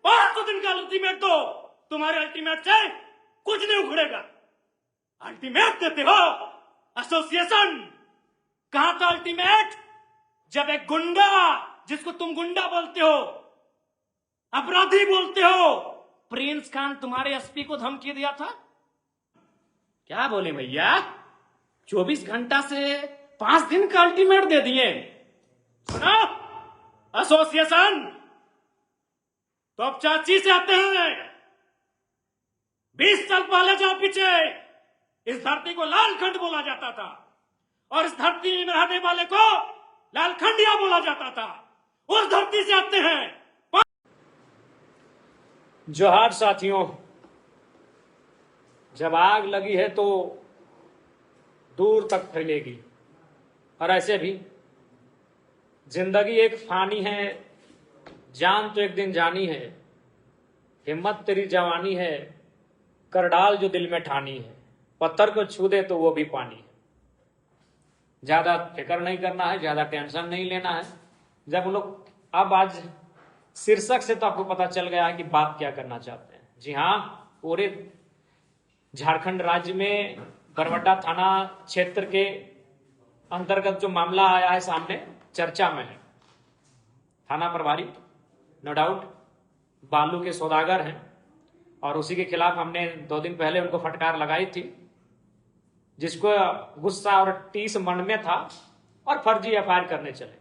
500 दिन का अल्टीमेट दो, तुम्हारे अल्टीमेट से कुछ नहीं उखड़ेगा। अल्टीमेट देते हो एसोसिएशन। कहां था अल्टीमेट जब एक गुंडा, जिसको तुम गुंडा बोलते हो, अपराधी बोलते हो, प्रिंस खान तुम्हारे एसपी को धमकी दिया था? क्या बोले भैया, 24 घंटा से 5 दिन का अल्टीमेट दे दिए। सुना एसोसिएशन, तो अब चाची से आते हैं। 20 साल पहले जाओ पीछे, इस धरती को लालखंड बोला जाता था और इस धरती में रहने वाले को लालखंडिया बोला जाता था। उस धरती से आते हैं। जोहार साथियों, जब आग लगी है तो दूर तक फैलेगी, और ऐसे भी जिंदगी एक फानी है, जान तो एक दिन जानी है, हिम्मत तेरी जवानी है, कर डाल जो दिल में ठानी है, पत्थर को छू दे तो वो भी पानी है। ज्यादा फिक्र नहीं करना है, ज्यादा टेंशन नहीं लेना है। जब हम लोग अब आज शीर्षक से तो आपको पता चल गया है कि बात क्या करना चाहते हैं। जी हाँ, पूरे झारखंड राज्य में बरवड्डा थाना क्षेत्र के अंतर्गत जो मामला आया है सामने, चर्चा में है। थाना प्रभारी नो डाउट बालू के सौदागर हैं और उसी के खिलाफ हमने 2 दिन पहले उनको फटकार लगाई थी, जिसको गुस्सा और टीस मन में था और फर्जी एफआईआर करने चले।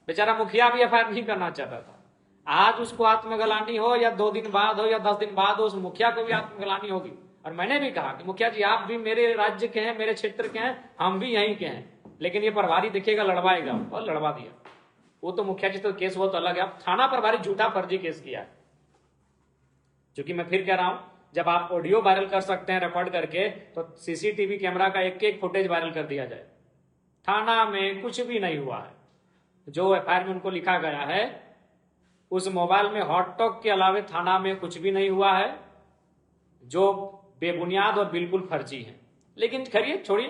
बेचारा मुखिया भी एफआईआर नहीं करना चाहता था। आज उसको आत्मग्लानि हो या 2 दिन बाद हो या 10 दिन बाद हो, उस मुखिया को भी आत्मग्लानि होगी। और मैंने भी कहा कि मुखिया जी, आप भी मेरे राज्य के हैं, मेरे क्षेत्र के हैं, हम भी यहीं के हैं, लेकिन ये प्रभारी दिखेगा लड़वाएगा, और लड़वा दिया। वो तो मुखिया जी तो केस बहुत अलग है। अब थाना प्रभारी झूठा फर्जी केस किया है। क्योंकि मैं फिर कह रहा हूं, जब आप ऑडियो वायरल कर सकते हैं रिकॉर्ड करके, तो सीसीटीवी कैमरा का एक फुटेज वायरल कर दिया जाए। थाना में कुछ भी नहीं हुआ है। जो एफआईआर में उनको लिखा गया है, उस मोबाइल में हॉट टॉक के अलावे थाना में कुछ भी नहीं हुआ है, जो बेबुनियाद और बिल्कुल फर्जी है। लेकिन खैरिए, छोड़िए।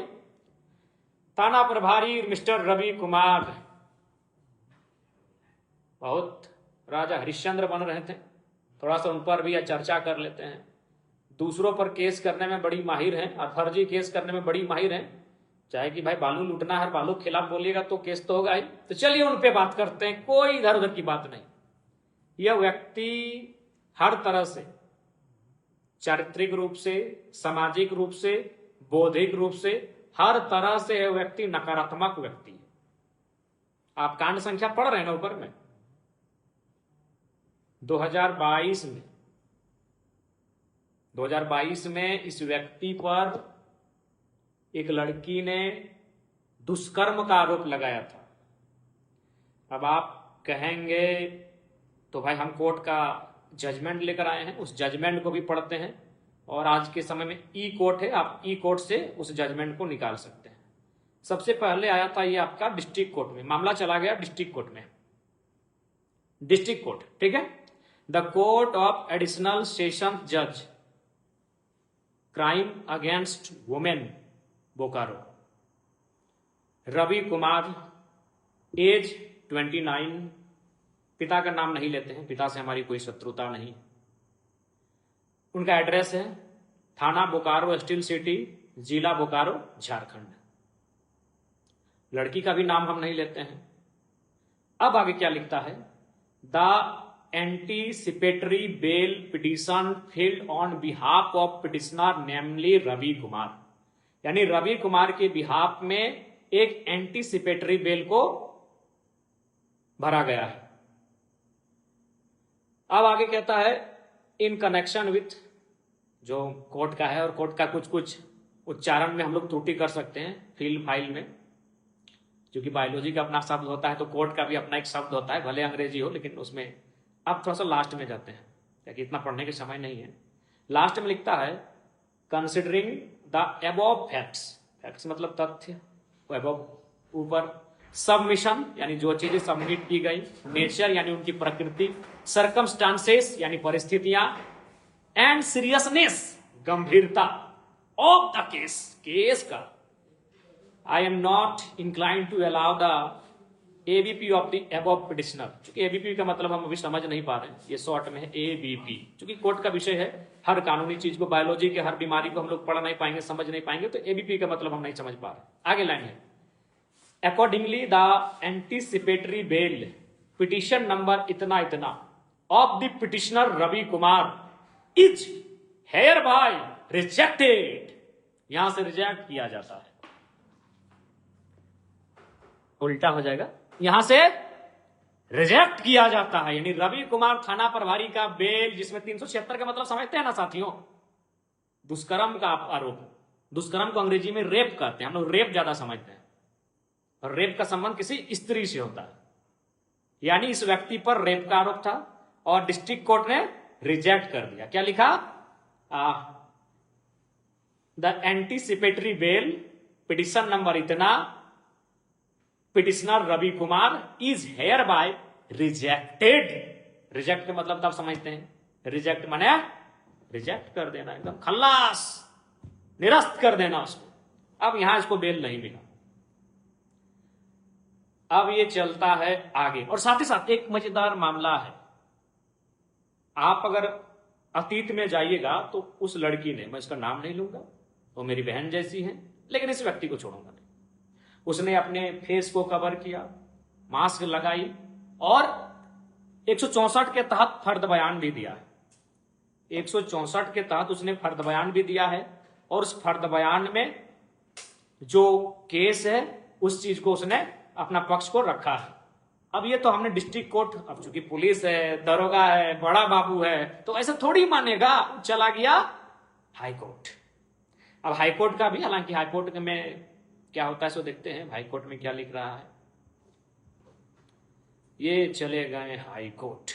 थाना प्रभारी मिस्टर रवि कुमार बहुत राजा हरिश्चंद्र बन रहे थे। थोड़ा सा उन पर भी चर्चा कर लेते हैं। दूसरों पर केस करने में बड़ी माहिर हैं और फर्जी केस करने में बड़ी माहिर हैं। चाहे कि भाई बालू लूटना है, बालू के खिलाफ बोलिएगा तो केस तो होगा ही। तो चलिए उन पे बात करते हैं, कोई इधर उधर की बात नहीं। यह व्यक्ति हर तरह से, चारित्रिक रूप से, सामाजिक रूप से, बौद्धिक रूप से, हर तरह से यह व्यक्ति नकारात्मक व्यक्ति है। आप कांड संख्या पढ़ रहे हैं ना ऊपर में। 2022 में इस व्यक्ति पर एक लड़की ने दुष्कर्म का आरोप लगाया था। अब आप कहेंगे तो भाई हम कोर्ट का जजमेंट लेकर आए हैं, उस जजमेंट को भी पढ़ते हैं। और आज के समय में ई कोर्ट है, आप ई कोर्ट से उस जजमेंट को निकाल सकते हैं। सबसे पहले आया था ये आपका डिस्ट्रिक्ट कोर्ट में, मामला चला गया डिस्ट्रिक्ट कोर्ट में। डिस्ट्रिक्ट कोर्ट, ठीक है। The court of additional session जज, crime against women, Bokaro. Ravi Kumar, age 29। पिता का नाम नहीं लेते हैं, पिता से हमारी कोई शत्रुता नहीं। उनका एड्रेस है थाना बोकारो, स्टील सिटी, जिला बोकारो, झारखंड। लड़की का भी नाम हम नहीं लेते हैं। अब आगे क्या लिखता है? The anticipatory bail petition filed on behalf of petitioner namely Ravi Kumar, यानी रवि कुमार के बिहाफ में एक एंटीसिपेटरी बेल को भरा गया है। अब आगे कहता है इन कनेक्शन विथ, जो कोर्ट का है, और कोर्ट का कुछ कुछ उच्चारण में हम लोग त्रुटि कर सकते हैं फील्ड फाइल में, क्योंकि बायोलॉजी का अपना शब्द होता है तो कोर्ट का भी अपना एक शब्द होता है, भले अंग्रेजी हो, लेकिन उसमें अब थोड़ा सा लास्ट में जाते हैं क्योंकि इतना पढ़ने के समय नहीं है। लास्ट में लिखता है considering the above facts, facts मतलब तथ्य, अबव ऊपर, सबमिशन यानी जो चीजें सबमिट की गई, नेचर यानी उनकी प्रकृति, सर्कमस्टांसेस यानी परिस्थितियां, एंड सीरियसनेस गंभीरता ऑफ द केस, केस का। I am not inclined to allow the ABP of the above petitioner. चूंकि एबीपी का मतलब हम अभी समझ नहीं पा रहे हैं, ये शॉर्ट में है एबीपी। चूंकि कोर्ट का विषय है, हर कानूनी चीज को, बायोलॉजी के हर बीमारी को हम लोग पढ़ नहीं पाएंगे, समझ नहीं पाएंगे, तो एबीपी का मतलब हम नहीं समझ पा रहे। आगे लाइन है, accordingly the anticipatory bail petition number इतना इतना of the petitioner Ravi Kumar is hereby rejected. यहां से रिजेक्ट किया जाता है, उल्टा हो जाएगा, यहां से रिजेक्ट किया जाता है। यानी रवि कुमार थाना प्रभारी का बेल, जिसमें 376 का मतलब समझते हैं ना साथियों, दुष्कर्म का आरोप। दुष्कर्म को अंग्रेजी में रेप कहते हैं, हम लोग रेप ज्यादा समझते हैं, और रेप का संबंध किसी स्त्री से होता है। यानी इस व्यक्ति पर रेप का आरोप था और डिस्ट्रिक्ट कोर्ट ने रिजेक्ट कर दिया। क्या लिखा? The anticipatory bail petition number इतना, petitioner Ravi Kumar is hereby rejected. Reject का मतलब तब समझते हैं, रिजेक्ट माने रिजेक्ट कर देना, एकदम खल्लास, निरस्त कर देना उसको। अब यहां इसको बेल नहीं मिला। अब ये चलता है आगे, और साथ ही साथ एक मजेदार मामला है। आप अगर अतीत में जाइएगा तो उस लड़की ने, मैं इसका नाम नहीं लूंगा, वो मेरी बहन जैसी है, लेकिन इस व्यक्ति को छोड़ूंगा नहीं, उसने अपने फेस को कवर किया, मास्क लगाई और 164 के तहत फर्द बयान भी दिया है। 164 के तहत उसने फर्द बयान भी दिया है, और उस फर्द बयान में जो केस है उस चीज को उसने अपना पक्ष को रखा है। अब ये तो हमने डिस्ट्रिक्ट कोर्ट, अब चूंकि पुलिस है, दरोगा है, बड़ा बाबू है, तो ऐसा थोड़ी मानेगा, चला गया हाई कोर्ट। अब हाई कोर्ट का भी, हालांकि हाई कोर्ट में क्या होता है सो देखते हैं, हाई कोर्ट में क्या लिख रहा है। ये चले गए high court.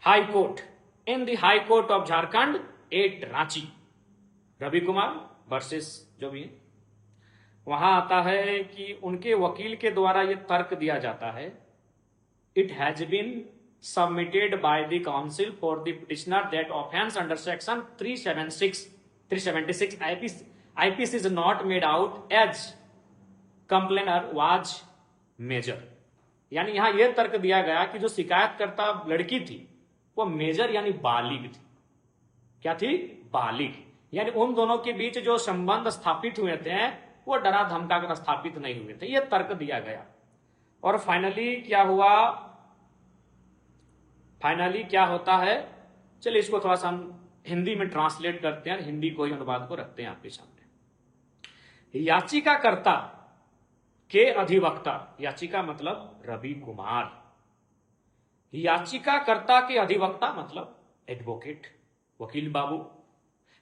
High court, in the high court of Jharkhand at Ranchi, Ravi Kumar versus जो भी है, वहां आता है कि उनके वकील के द्वारा यह तर्क दिया जाता है, it has been submitted by the counsel for the petitioner that offence under section 376 IPC is not made out as complainer was major। यानी यहां यह तर्क दिया गया कि जो शिकायतकर्ता लड़की थी वो मेजर यानी बालिग थी। क्या थी? बालिग। यानी उन दोनों के बीच जो संबंध स्थापित हुए थे वो डरा धमका कर स्थापित नहीं हुए थे, यह तर्क दिया गया। और फाइनली क्या हुआ? फाइनली क्या होता है, चलिए इसको थोड़ा सा हम हिंदी में ट्रांसलेट करते हैं, हिंदी को ही अनुवाद को रखते हैं आपके सामने। याचिकाकर्ता के अधिवक्ता, याचिका मतलब रवि कुमार, याचिकाकर्ता के अधिवक्ता मतलब एडवोकेट, वकील बाबू,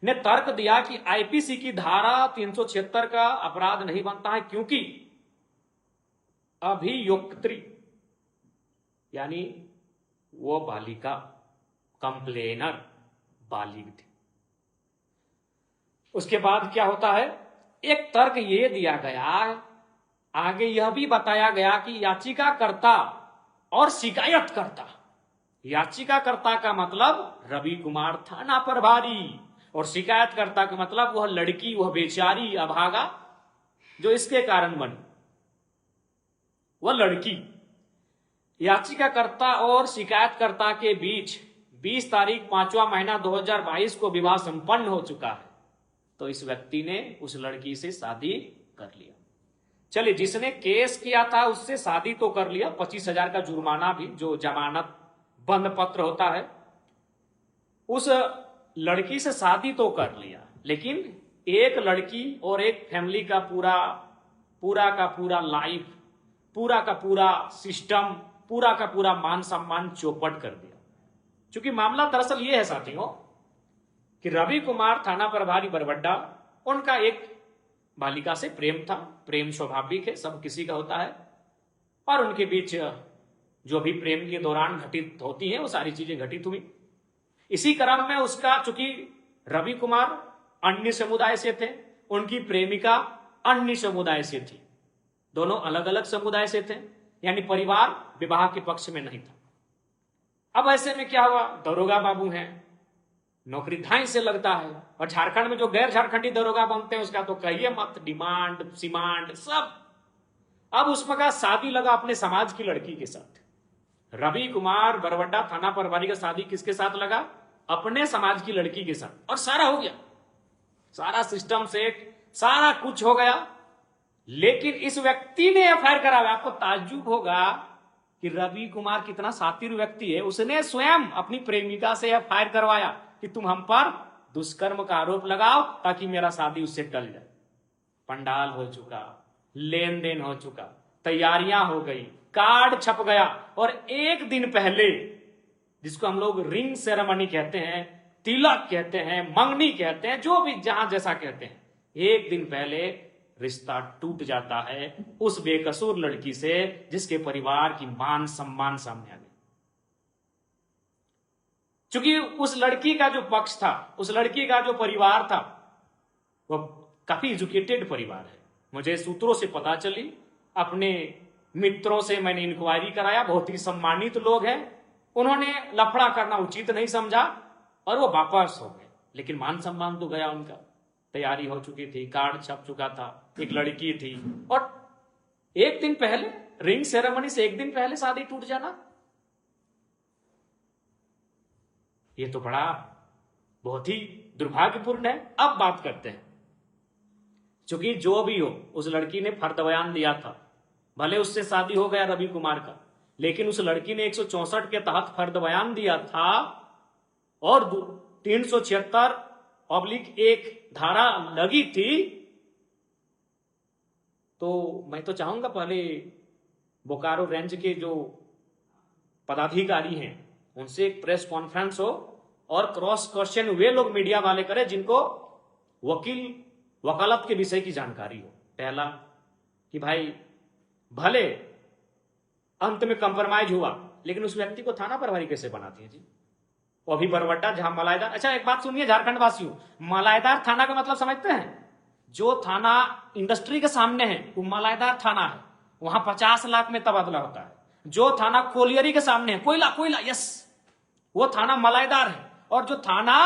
ने तर्क दिया कि आईपीसी की धारा 376 का अपराध नहीं बनता है, क्योंकि अभियुक्त्री यानी वो बालिका, कंप्लेनर बालिग थी। उसके बाद क्या होता है, एक तर्क ये दिया गया, आगे यह भी बताया गया कि याचिकाकर्ता और शिकायतकर्ता, याचिकाकर्ता का मतलब रवि कुमार थाना प्रभारी, और शिकायतकर्ता का मतलब वह लड़की, वह बेचारी अभागा जो इसके कारण बनी, वह लड़की। याचिकाकर्ता और शिकायतकर्ता के बीच 20 तारीख 5वां महीना 2022 को विवाह संपन्न हो चुका है। तो इस व्यक्ति ने उस लड़की से शादी कर लिया। चलिए, जिसने केस किया था उससे शादी तो कर लिया, 25,000 का जुर्माना भी, जो जमानत बंद पत्र होता है, उस लड़की से शादी तो कर लिया, लेकिन एक लड़की और एक फैमिली का पूरा का पूरा लाइफ, पूरा का पूरा सिस्टम, पूरा का पूरा मान सम्मान चौपट कर दिया। क्योंकि मामला दरअसल ये है साथियों कि रवि कुमार थाना प्रभारी बरबड्डा, उनका एक बालिका से प्रेम था, प्रेम स्वाभाविक है, सब किसी का होता है, और उनके बीच जो भी प्रेम के दौरान घटित होती हैं वो सारी चीजें घटित हुई। इसी क्रम में उसका, चूंकि रवि कुमार अन्य समुदाय से थे, उनकी प्रेमिका अन्य समुदाय से थी, दोनों अलग अलग समुदाय से थे, यानी परिवार विवाह के पक्ष में नहीं था। अब ऐसे में क्या हुआ, दरोगा बाबू हैं, नौकरी धाई से लगता है, और झारखंड में जो गैर झारखंडी दरोगा बनते हैं उसका तो कहिए मत, डिमांड सिमांड सब। अब उसमें का शादी लगा अपने समाज की लड़की के साथ। रवि कुमार बरवड्डा थाना प्रभारी का शादी किसके साथ लगा? अपने समाज की लड़की के साथ। और सारा हो गया, सारा सिस्टम सेट, सारा कुछ हो गया। लेकिन इस व्यक्ति ने एफआईआर कराया। आपको ताज्जुब होगा कि रवि कुमार कितना शातिर व्यक्ति है, उसने स्वयं अपनी प्रेमिका से एफआईआर करवाया कि तुम हम पर दुष्कर्म का आरोप लगाओ ताकि मेरा शादी उससे टल जाए। पंडाल हो चुका, लेन देन हो चुका, तैयारियां हो गई, कार्ड छप गया, और एक दिन पहले, जिसको हम लोग रिंग सेरेमनी कहते हैं, तिलक कहते हैं, मंगनी कहते हैं, जो भी जहां जैसा कहते हैं, एक दिन पहले रिश्ता टूट जाता है उस बेकसूर लड़की से जिसके परिवार की मान सम्मान सामने आ गई। क्योंकि उस लड़की का जो पक्ष था, उस लड़की का जो परिवार था, वह काफी एजुकेटेड परिवार है। मुझे सूत्रों से पता चली, अपने मित्रों से मैंने इंक्वायरी कराया, बहुत ही सम्मानित लोग हैं। उन्होंने लफड़ा करना उचित नहीं समझा और वो वापस हो गए। लेकिन मान सम्मान तो गया उनका। तैयारी हो चुकी थी, कार्ड छप चुका था, एक लड़की थी, और एक दिन पहले, रिंग सेरेमनी से एक दिन पहले शादी टूट जाना, ये तो बड़ा बहुत ही दुर्भाग्यपूर्ण है। अब बात करते हैं, क्योंकि जो भी हो, उस लड़की ने फर्द बयान दिया था। भले उससे शादी हो गया रवि कुमार का, लेकिन उस लड़की ने 164 के तहत फर्द बयान दिया था और 376/1 धारा लगी थी। तो मैं तो चाहूंगा पहले बोकारो रेंज के जो पदाधिकारी हैं उनसे एक प्रेस कॉन्फ्रेंस हो और क्रॉस क्वेश्चन वे लोग मीडिया वाले करें जिनको वकालत के विषय की जानकारी हो। पहला कि भाई भले अंत में कंप्रोमाइज हुआ, लेकिन उस व्यक्ति को थाना प्रभारी कैसे बनाती है जी? वो अभी बरवड्डा जहां मलाईदार, अच्छा एक बात सुनिए झारखंड वासियों, मलाईदार थाना का मतलब समझते हैं? जो थाना इंडस्ट्री के सामने है वो मलाईदार थाना है, वहां 50 लाख में तबादला होता है। जो थाना कोलियरी के सामने है, कोयला कोयला, यस, वो थाना मलाईदार है। और जो थाना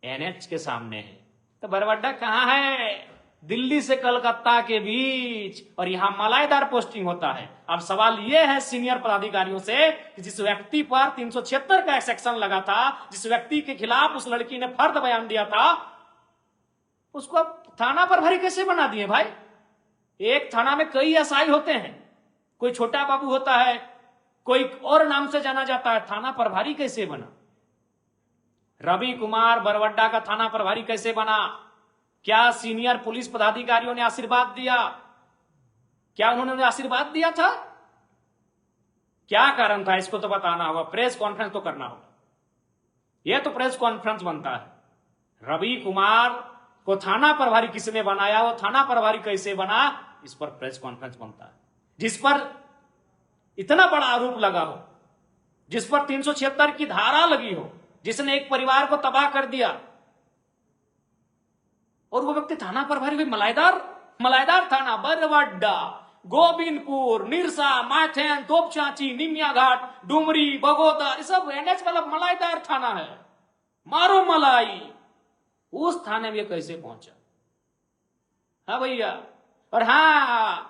एनएच के सामने है, तो बरवड्डा कहां है? दिल्ली से कलकत्ता के बीच, और यहां मलाईदार पोस्टिंग होता है। अब सवाल यह है सीनियर पदाधिकारियों से कि जिस व्यक्ति पर 376 का सेक्शन लगा था, जिस व्यक्ति के खिलाफ उस लड़की ने फर्द बयान दिया था, उसको अब थाना प्रभारी कैसे बना दिए भाई? एक थाना में कई एसआई होते हैं, कोई छोटा बाबू होता है, कोई और नाम से जाना जाता है, थाना प्रभारी कैसे बना? रवि कुमार बरवड्डा का थाना प्रभारी कैसे बना? क्या सीनियर पुलिस पदाधिकारियों ने आशीर्वाद दिया? क्या उन्होंने आशीर्वाद दिया था? क्या कारण था? इसको तो बताना होगा, प्रेस कॉन्फ्रेंस तो करना होगा। यह तो प्रेस कॉन्फ्रेंस बनता है। रवि कुमार को थाना प्रभारी किसने बनाया, वो थाना प्रभारी कैसे बना, इस पर प्रेस कॉन्फ्रेंस बनता है। जिस पर इतना बड़ा आरोप लगा हो, जिस पर 376 की धारा लगी हो, जिसने एक परिवार को तबाह कर दिया, और वो व्यक्ति थाना प्रभारी भी मलाईदार थाना, बरवड्डा, गोविंदपुर, निरसा, माथेन, तोपचाची, निमिया घाट, डुमरी, बगोदर, ये सब एनएच वाला मलाईदार थाना है। मारो मलाई, उस थाने में कैसे पहुंचा? हाँ भैया। और हाँ,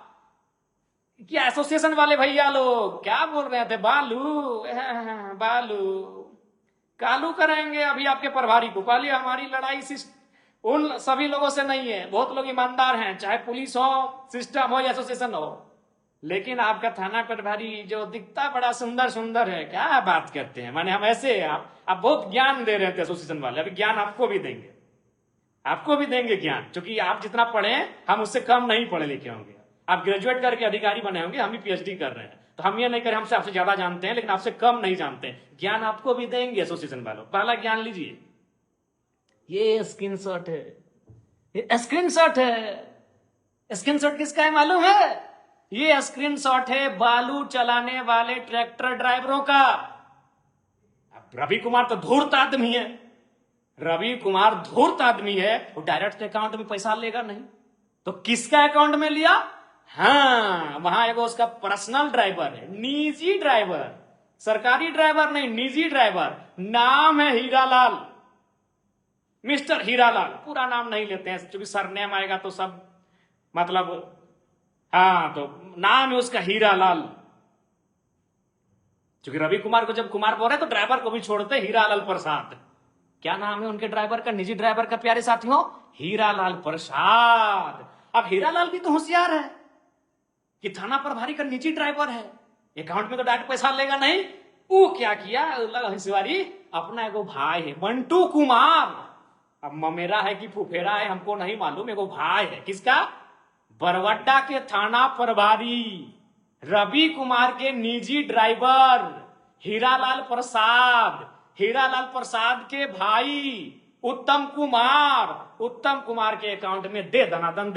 क्या एसोसिएशन वाले भैया लोग क्या बोल रहे थे? बालू कालू करेंगे अभी आपके प्रभारी को। पहले हमारी लड़ाई उन सभी लोगों से नहीं है, बहुत लोग ईमानदार हैं, चाहे पुलिस हो, सिस्टम हो या एसोसिएशन हो, लेकिन आपका थाना प्रभारी जो दिखता बड़ा सुंदर सुंदर है, क्या बात करते हैं? माने हम ऐसे, आप बहुत ज्ञान दे रहे थे एसोसिएशन वाले, अभी ज्ञान आपको भी देंगे ज्ञान, क्योंकि आप जितना पढ़े हम उससे कम नहीं पढ़े लिखे होंगे। आप ग्रेजुएट करके अधिकारी बने होंगे, हम भी पीएचडी कर रहे हैं, तो हम ये नहीं करें हमसे आपसे ज्यादा जानते हैं, लेकिन आपसे कम नहीं जानते। ज्ञान आपको भी देंगे एसोसिएशन वालों। पहला ज्ञान लीजिए, ये स्क्रीनशॉट है, ये स्क्रीनशॉट है। स्क्रीनशॉट किसका है मालूम है? ये स्क्रीनशॉट है बालू चलाने वाले ट्रैक्टर ड्राइवरों का। अब रवि कुमार तो धूर्त आदमी है, वो डायरेक्ट अकाउंट में पैसा लेगा नहीं, तो किसका अकाउंट में लिया? हाँ, वहां एगो उसका पर्सनल ड्राइवर है, निजी ड्राइवर, सरकारी ड्राइवर नहीं, निजी ड्राइवर, नाम है हीरालाल, मिस्टर हीरालाल। पूरा नाम नहीं लेते हैं, क्योंकि सरनेम आएगा तो सब मतलब हाँ, तो नाम है उसका हीरालाल। क्योंकि रवि कुमार को जब कुमार बोल रहे तो ड्राइवर को भी छोड़ते हीरालाल प्रसाद। क्या नाम है उनके ड्राइवर का, निजी ड्राइवर का, प्यारे साथियों? हीरालाल प्रसाद। अब हीरालाल भी तो होशियार है कि थाना प्रभारी का निजी ड्राइवर है, अकाउंट में तो डायरेक्ट पैसा लेगा नहीं। वो क्या किया, हिसवारी अपना एगो भाई है मंटू कुमार, अब ममेरा है कि फुफेरा है हमको नहीं मालूम, एगो भाई है किसका, बरवड्डा के थाना प्रभारी रवि कुमार के निजी ड्राइवर हीरालाल प्रसाद, हीरालाल प्रसाद के भाई उत्तम कुमार के अकाउंट में दे दनादन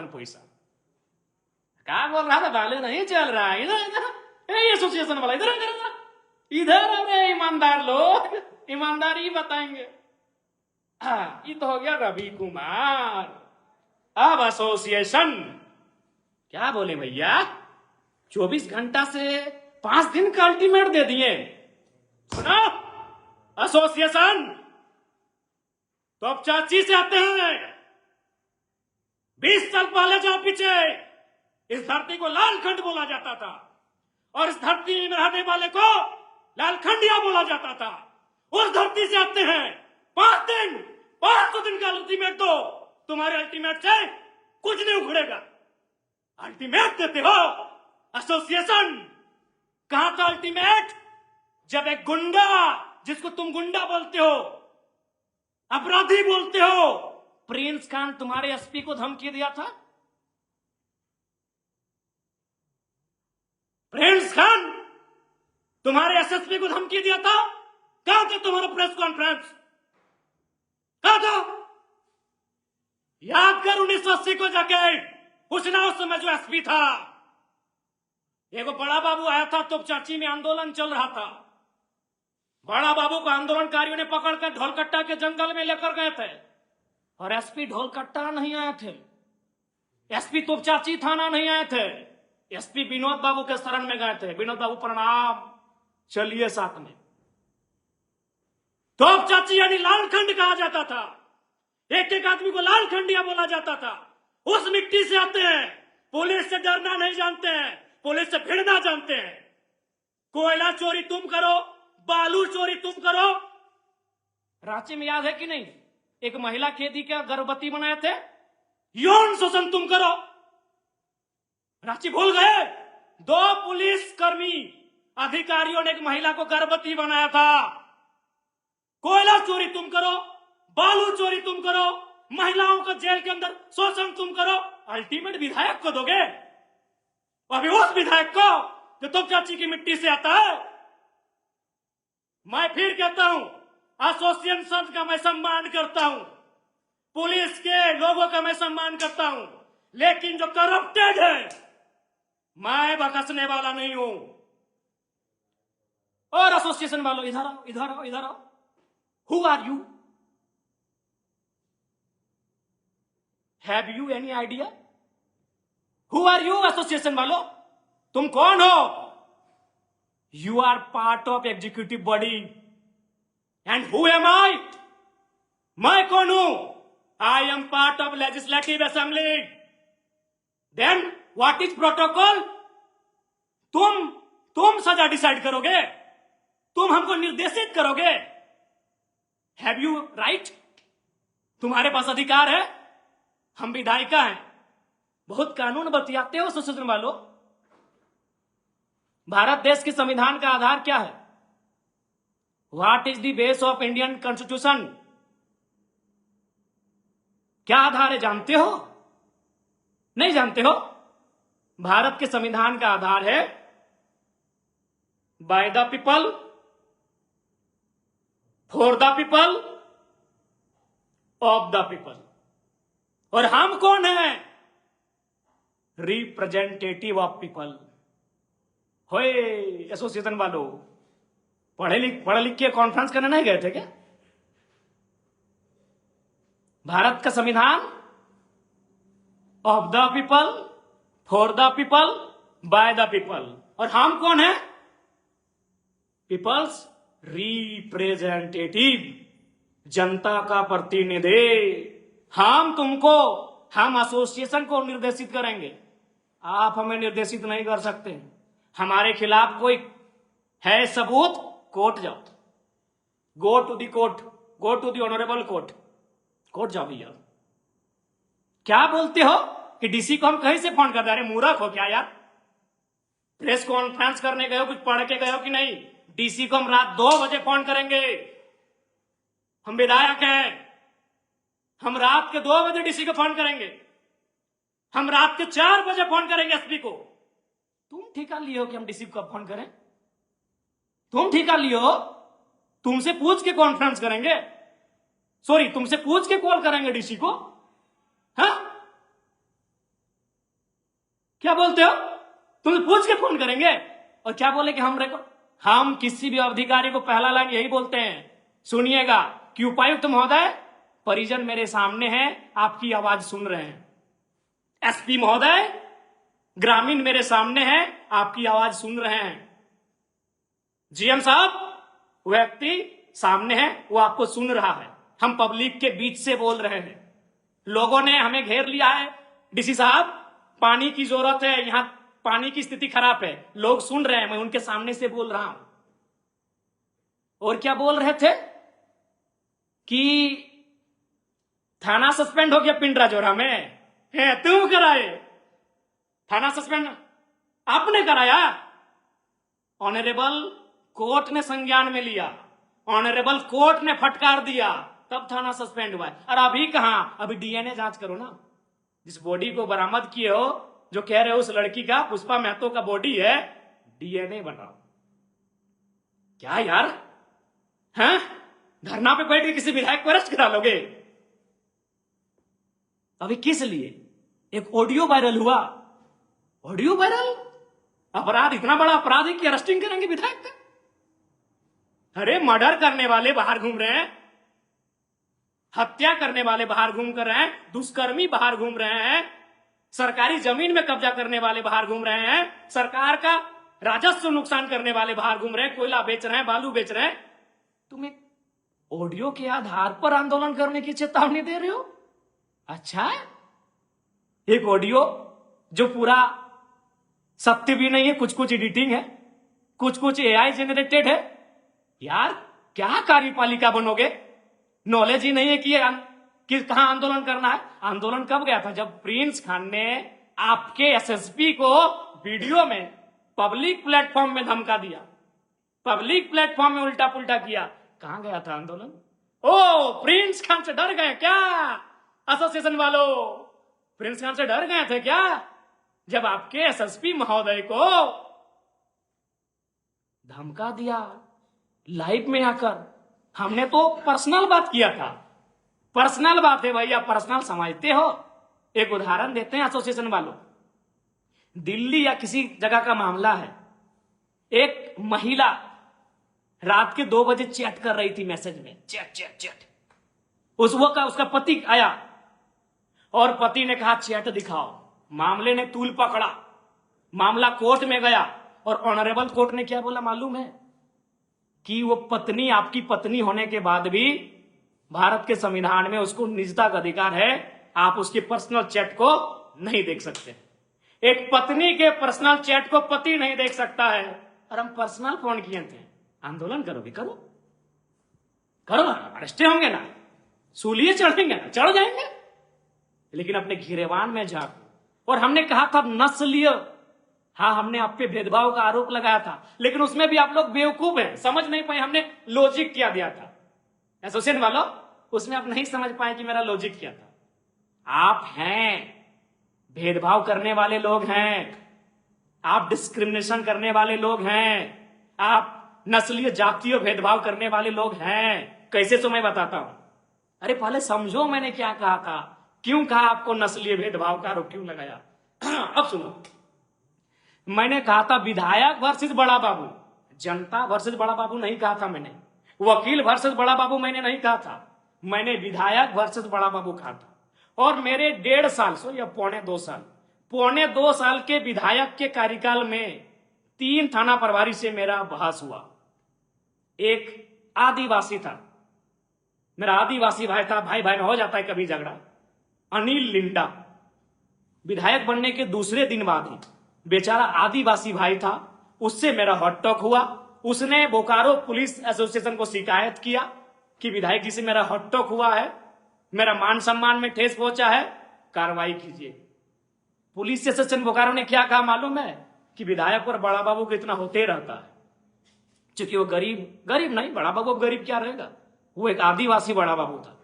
पैसा। क्या बोल रहा था, मालूम नहीं चल रहा है। इधर एसोसिएशन वाला इधर अरे ईमानदार लोग ईमानदारी बताएंगे। ये तो हो गया रवि कुमार। अब एसोसिएशन क्या बोले भैया, 24 घंटा से 5 दिन का अल्टीमेट दे दिए। सुनो एसोसिएशन, तो अब चाची से आते हैं। 20 साल पहले जाओ पीछे, इस धरती को लालखंड बोला जाता था और इस धरती में रहने वाले को लालखंडिया बोला जाता था। उस धरती से आते हैं 500 दिन का अल्टीमेट दो, तुम्हारे अल्टीमेट से कुछ नहीं उखड़ेगा। अल्टीमेट देते हो एसोसिएशन, कहां था अल्टीमेट जब एक गुंडा, जिसको तुम गुंडा बोलते हो, अपराधी बोलते हो, प्रिंस खान तुम्हारे एसपी को धमकी दिया था। प्रिंस खान तुम्हारे एसएसपी को धमकी दिया था। कहां था तुम्हारा प्रेस कॉन्फ्रेंस, कहां था? याद कर 1980 को जाके, पूछना उस समय जो एसपी था। एगो बड़ा बाबू आया था, तो चाची में आंदोलन चल रहा था। बड़ा बाबू को आंदोलनकारियों ने पकड़कर ढोलकट्टा के जंगल में लेकर गए थे और एसपी ढोलकट्टा नहीं आए थे, एसपी तोपचाची थाना नहीं आए थे, एसपी विनोद बाबू के शरण में गए थे। विनोद बाबू प्रणाम, चलिए साथ में। तोपचाची यानी लालखंड कहा जाता था, एक एक आदमी को लालखंडिया बोला जाता था। उस मिट्टी से आते हैं, पुलिस से डरना नहीं जानते हैं, पुलिस से भिड़ना जानते हैं। कोयला चोरी तुम करो, बालू चोरी तुम करो। रांची में याद है कि नहीं, एक महिला कैदी का गर्भवती बनाए थे, यौन शोषण तुम करो। रांची भूल गए? 2 पुलिस कर्मी अधिकारियों ने एक महिला को गर्भवती बनाया था। कोयला चोरी तुम करो, बालू चोरी तुम करो, महिलाओं को जेल के अंदर शोषण तुम करो, अल्टीमेट विधायक को दोगे? अभी उस विधायक को जो तुम चाची की मिट्टी से आता है। मैं फिर कहता हूं, एसोसिएशन का मैं सम्मान करता हूं, पुलिस के लोगों का मैं सम्मान करता हूं, लेकिन जो करप्टेड है मैं बकसने वाला नहीं हूं। और एसोसिएशन वालों इधर आओ, इधर आओ, इधर आओ। Who are you? Have you any idea? Who are you association वालों? तुम कौन हो? You are part of executive body and who am I? मैं कौन हूं? I am part of legislative assembly. Then what is protocol? तुम सजा decide करोगे, तुम हमको निर्देशित करोगे। Have you right? तुम्हारे पास अधिकार है। हम विधायिका हैं, बहुत कानून बतियाते हो एसोसिएशन वालों। भारत देश के संविधान का आधार क्या है? What is the base of Indian constitution? क्या आधार है, जानते हो? नहीं जानते हो? भारत के संविधान का आधार है by the people, for the people, of the people. और हम कौन है? Representative of people. होए एसोसिएशन वालों, पढ़े लिख के कॉन्फ्रेंस करने नहीं गए थे क्या? भारत का संविधान of the people, for the people, by the people. और हम कौन है? पीपल्स रिप्रेजेंटेटिव, जनता का प्रतिनिधि। हम तुमको हम एसोसिएशन को निर्देशित करेंगे, आप हमें निर्देशित नहीं कर सकते। हमारे खिलाफ कोई है सबूत, कोर्ट जाओ, go to the court, go to the honourable court, court जाओ भैया। क्या बोलते हो कि डीसी को हम कहीं से फोन कर दे? अरे मूर्ख हो क्या यार? प्रेस कॉन्फ्रेंस करने गए हो, कुछ पढ़ के गए हो कि नहीं? डीसी को हम रात 2 बजे फोन करेंगे। हम विधायक हैं, हम रात के 2 बजे डीसी को फोन करेंगे, हम रात के 4 बजे फोन करेंगे एसपी को। तुम ठेका लिए हो कि हम डीसी को फोन करें? तुम ठेका लिए हो? तुमसे पूछ के कॉन्फ्रेंस करेंगे, सॉरी तुमसे पूछ के कॉल करेंगे डीसी को? हाँ, क्या बोलते हो? तुमसे पूछ के फोन करेंगे और क्या बोले कि हम किसी भी अधिकारी को पहला लाइन यही बोलते हैं, सुनिएगा कि उपायुक्त महोदय, परिजन मेरे सामने हैं, आपकी आवाज सुन रहे हैं। एसपी महोदय, ग्रामीण मेरे सामने हैं, आपकी आवाज सुन रहे हैं। जीएम साहब, व्यक्ति सामने है, वो आपको सुन रहा है। हम पब्लिक के बीच से बोल रहे हैं, लोगों ने हमें घेर लिया है। डीसी साहब, पानी की जरूरत है, यहां पानी की स्थिति खराब है, लोग सुन रहे हैं, मैं उनके सामने से बोल रहा हूं। और क्या बोल रहे थे कि थाना सस्पेंड हो गया पिंडराजोरा में, है तुम कराए? थाना सस्पेंड आपने कराया? ऑनरेबल कोर्ट ने संज्ञान में लिया, ऑनरेबल कोर्ट ने फटकार दिया, तब थाना सस्पेंड हुआ है। और अभी कहां? अभी डीएनए जांच करो ना। जिस बॉडी को बरामद किए हो, जो कह रहे हो उस लड़की का, पुष्पा महतो का बॉडी है, डीएनए बनाओ। क्या यार, हैं? धरना पे बैठ के किसी विधायक को अरेस्ट करा लोगे? अभी किस लिए? एक ऑडियो वायरल हुआ, ऑडियो वायरल, अपराध इतना बड़ा अपराध है कि अरेस्टिंग करेंगे विधायक का? अरे मर्डर करने वाले बाहर घूम रहे हैं, हत्या करने वाले बाहर घूम कर रहे हैं, दुष्कर्मी बाहर घूम रहे हैं, सरकारी जमीन में कब्जा करने वाले बाहर घूम रहे हैं, सरकार का राजस्व नुकसान करने वाले बाहर घूम रहे हैं, कोयला बेच रहे हैं, बालू बेच रहे हैं। तुम एक ऑडियो के आधार पर आंदोलन करने की चेतावनी दे रहे हो? अच्छा, एक ऑडियो जो पूरा सत्य भी नहीं है, कुछ कुछ एडिटिंग है, कुछ कुछ एआई जनरेटेड है। यार क्या कार्यपालिका बनोगे? नॉलेज ही नहीं है कि कहां आंदोलन करना है। आंदोलन कब गया था? जब प्रिंस खान ने आपके एसएसपी को वीडियो में पब्लिक प्लेटफॉर्म में धमका दिया, पब्लिक प्लेटफॉर्म में उल्टा पुल्टा किया। कहां गया था आंदोलन? ओ, प्रिंस खान से डर गए क्या एसोसिएशन वालों? प्रिंस खान से डर गए थे क्या जब आपके एसएसपी महोदय को धमका दिया लाइव में आकर? हमने तो पर्सनल बात किया था, पर्सनल बात है भैया, पर्सनल समझते हो। एक उदाहरण देते हैं एसोसिएशन वालों, दिल्ली या किसी जगह का मामला है, एक महिला रात के 2 बजे चैट कर रही थी, मैसेज में चैट चैट चैट। उसका पति आया और पति ने कहा चैट दिखाओ। मामले ने तूल पकड़ा, मामला कोर्ट में गया और ऑनरेबल कोर्ट ने क्या बोला मालूम है? कि वो पत्नी, आपकी पत्नी होने के बाद भी भारत के संविधान में उसको निजता का अधिकार है, आप उसके पर्सनल चैट को नहीं देख सकते। एक पत्नी के पर्सनल चैट को पति नहीं देख सकता है। और हम पर्सनल फोन किए थे, आंदोलन करोगे करो, करो, अरेस्ट होंगे ना, सूलिए चढ़ेंगे ना, चढ़ जाएंगे, लेकिन अपने घिरेवान में जाकर। और हमने कहा था नस्लीय, हाँ हमने आप पे भेदभाव का आरोप लगाया था, लेकिन उसमें भी आप लोग बेवकूफ हैं, समझ नहीं पाए हमने लॉजिक क्या दिया था। एसोसिएशन वालों, उसमें आप नहीं समझ पाए कि मेरा लॉजिक क्या था। आप हैं भेदभाव करने वाले लोग हैं, आप डिस्क्रिमिनेशन करने वाले लोग हैं, आप नस्लीय जातीय भेदभाव करने वाले लोग हैं। कैसे तो मैं बताता हूं। अरे पहले समझो मैंने क्या कहा था, क्यों कहा आपको नस्लीय भेदभाव का आरोप क्यों लगाया। अब सुनो, मैंने कहा था विधायक वर्सेस बड़ा बाबू, जनता वर्सेस बड़ा बाबू नहीं कहा था मैंने, वकील वर्सेस बड़ा बाबू मैंने नहीं कहा था, मैंने विधायक वर्सेस बड़ा बाबू कहा था। और मेरे 1.5 साल सो या पौने 2 साल के विधायक के कार्यकाल में 3 थाना प्रभारी से मेरा बहस हुआ। एक आदिवासी था, मेरा आदिवासी भाई था, भाई भाई में हो जाता है कभी झगड़ा, अनिल लिंडा, विधायक बनने के दूसरे दिन बाद ही बेचारा आदिवासी भाई था, उससे मेरा हॉट टॉक हुआ। उसने बोकारो पुलिस एसोसिएशन को शिकायत किया कि विधायक जी से मेरा हॉट टॉक हुआ है, मेरा मान सम्मान में ठेस पहुंचा है, कार्रवाई कीजिए। पुलिस एसोसिएशन बोकारो ने क्या कहा मालूम है कि विधायक पर बड़ा बाबू को इतना होते रहता है, क्योंकि वो गरीब नहीं, बड़ा बाबू अब गरीब क्या रहेगा, वो एक आदिवासी बड़ा बाबू था।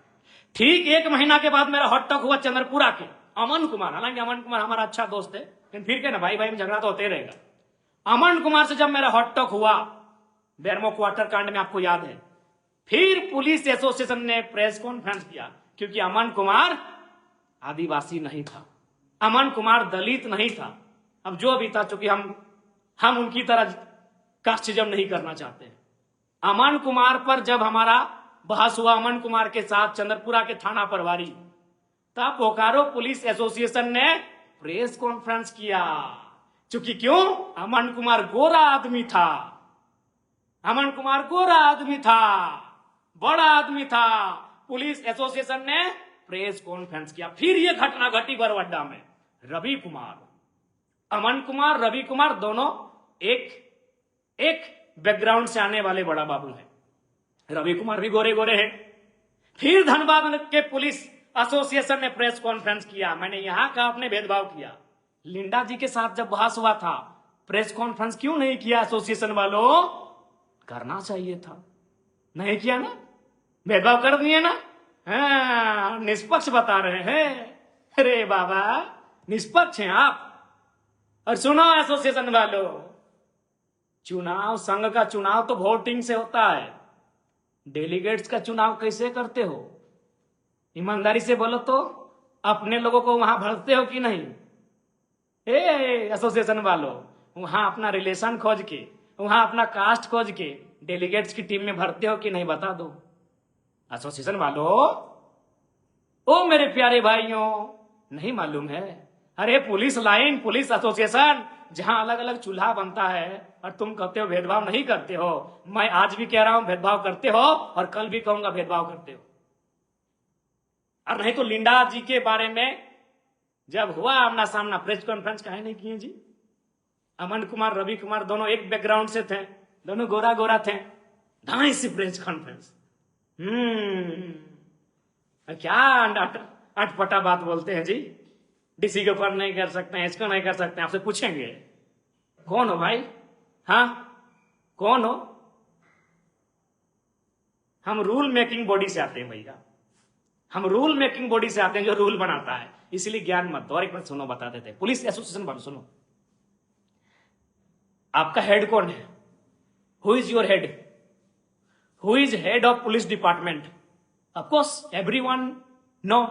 ठीक 1 महीना के बाद मेरा हॉट टॉक हुआ चंद्रपुरा के अमन कुमार, हालांकि अमन कुमार हमारा अच्छा दोस्त है, लेकिन फिर क्या ना, भाई भाई में झगड़ा तो होते रहेगा। अमन कुमार से जब मेरा हॉट टॉक हुआ बेरमो क्वार्टर कांड में, आपको याद है, फिर पुलिस एसोसिएशन ने प्रेस कॉन्फ्रेंस किया, क्योंकि अमन कुमार आदिवासी नहीं था, अमन कुमार दलित नहीं था। अब जो भी था, चूंकि हम उनकी तरह कास्टिज्म नहीं करना चाहते। अमन कुमार पर जब हमारा बहस हुआ अमन कुमार के साथ चंद्रपुरा के थाना प्रभारी, तब बोकारो पुलिस एसोसिएशन ने प्रेस कॉन्फ्रेंस किया। क्योंकि क्यों, अमन कुमार गोरा आदमी था, अमन कुमार गोरा आदमी था, बड़ा आदमी था। पुलिस एसोसिएशन ने प्रेस कॉन्फ्रेंस किया। फिर यह घटना घटी बरवड्डा में। रवि कुमार, अमन कुमार, रवि कुमार दोनों एक बैकग्राउंड से आने वाले बड़ा बाबू हैं। रवि कुमार भी गोरे गोरे हैं। फिर धनबाद के पुलिस एसोसिएशन ने प्रेस कॉन्फ्रेंस किया। मैंने यहां का आपने भेदभाव किया। लिंडा जी के साथ जब बहस हुआ था, प्रेस कॉन्फ्रेंस क्यों नहीं किया एसोसिएशन वालों? करना चाहिए था, नहीं किया ना, भेदभाव कर दिए ना। हाँ, निष्पक्ष बता रहे हैं। अरे बाबा, निष्पक्ष हैं आप। और सुनो एसोसिएशन वालों, चुनाव, संघ का चुनाव तो वोटिंग से होता है, डेलीगेट्स का चुनाव कैसे करते हो? ईमानदारी से बोलो तो, अपने लोगों को वहां भरते हो कि नहीं? एसोसिएशन वालों, वहां अपना रिलेशन खोज के, वहां अपना कास्ट खोज के डेलीगेट्स की टीम में भरते हो कि नहीं, बता दो एसोसिएशन वालों। ओ मेरे प्यारे भाइयों, नहीं मालूम है? अरे पुलिस लाइन, पुलिस एसोसिएशन, जहां अलग अलग चूल्हा बनता है और तुम कहते हो भेदभाव नहीं करते हो। मैं आज भी कह रहा हूं भेदभाव करते हो, और कल भी कहूंगा भेदभाव करते हो। और नहीं तो लिंडा जी के बारे में जब हुआ आमना सामना, प्रेस कॉन्फ्रेंस काहे नहीं किए जी? अमन कुमार, रवि कुमार दोनों एक बैकग्राउंड से थे, दोनों गोरा गोरा थे, ढाई सी प्रेस कॉन्फ्रेंस। क्या अटपटा बात बोलते हैं जी। डीसी के ऊपर नहीं कर सकते हैं, इसको नहीं कर सकते हैं। आपसे पूछेंगे कौन हो भाई? हाँ, कौन हो? हम रूल मेकिंग बॉडी से आते हैं भैया, हम रूल मेकिंग बॉडी से आते हैं जो रूल बनाता है, इसलिए ज्ञान मत दो। और एक बात सुनो, बता देते हैं। पुलिस एसोसिएशन वालों सुनो, आपका हेड कौन है? Who is your head? Who is head of police department? Of course everyone know,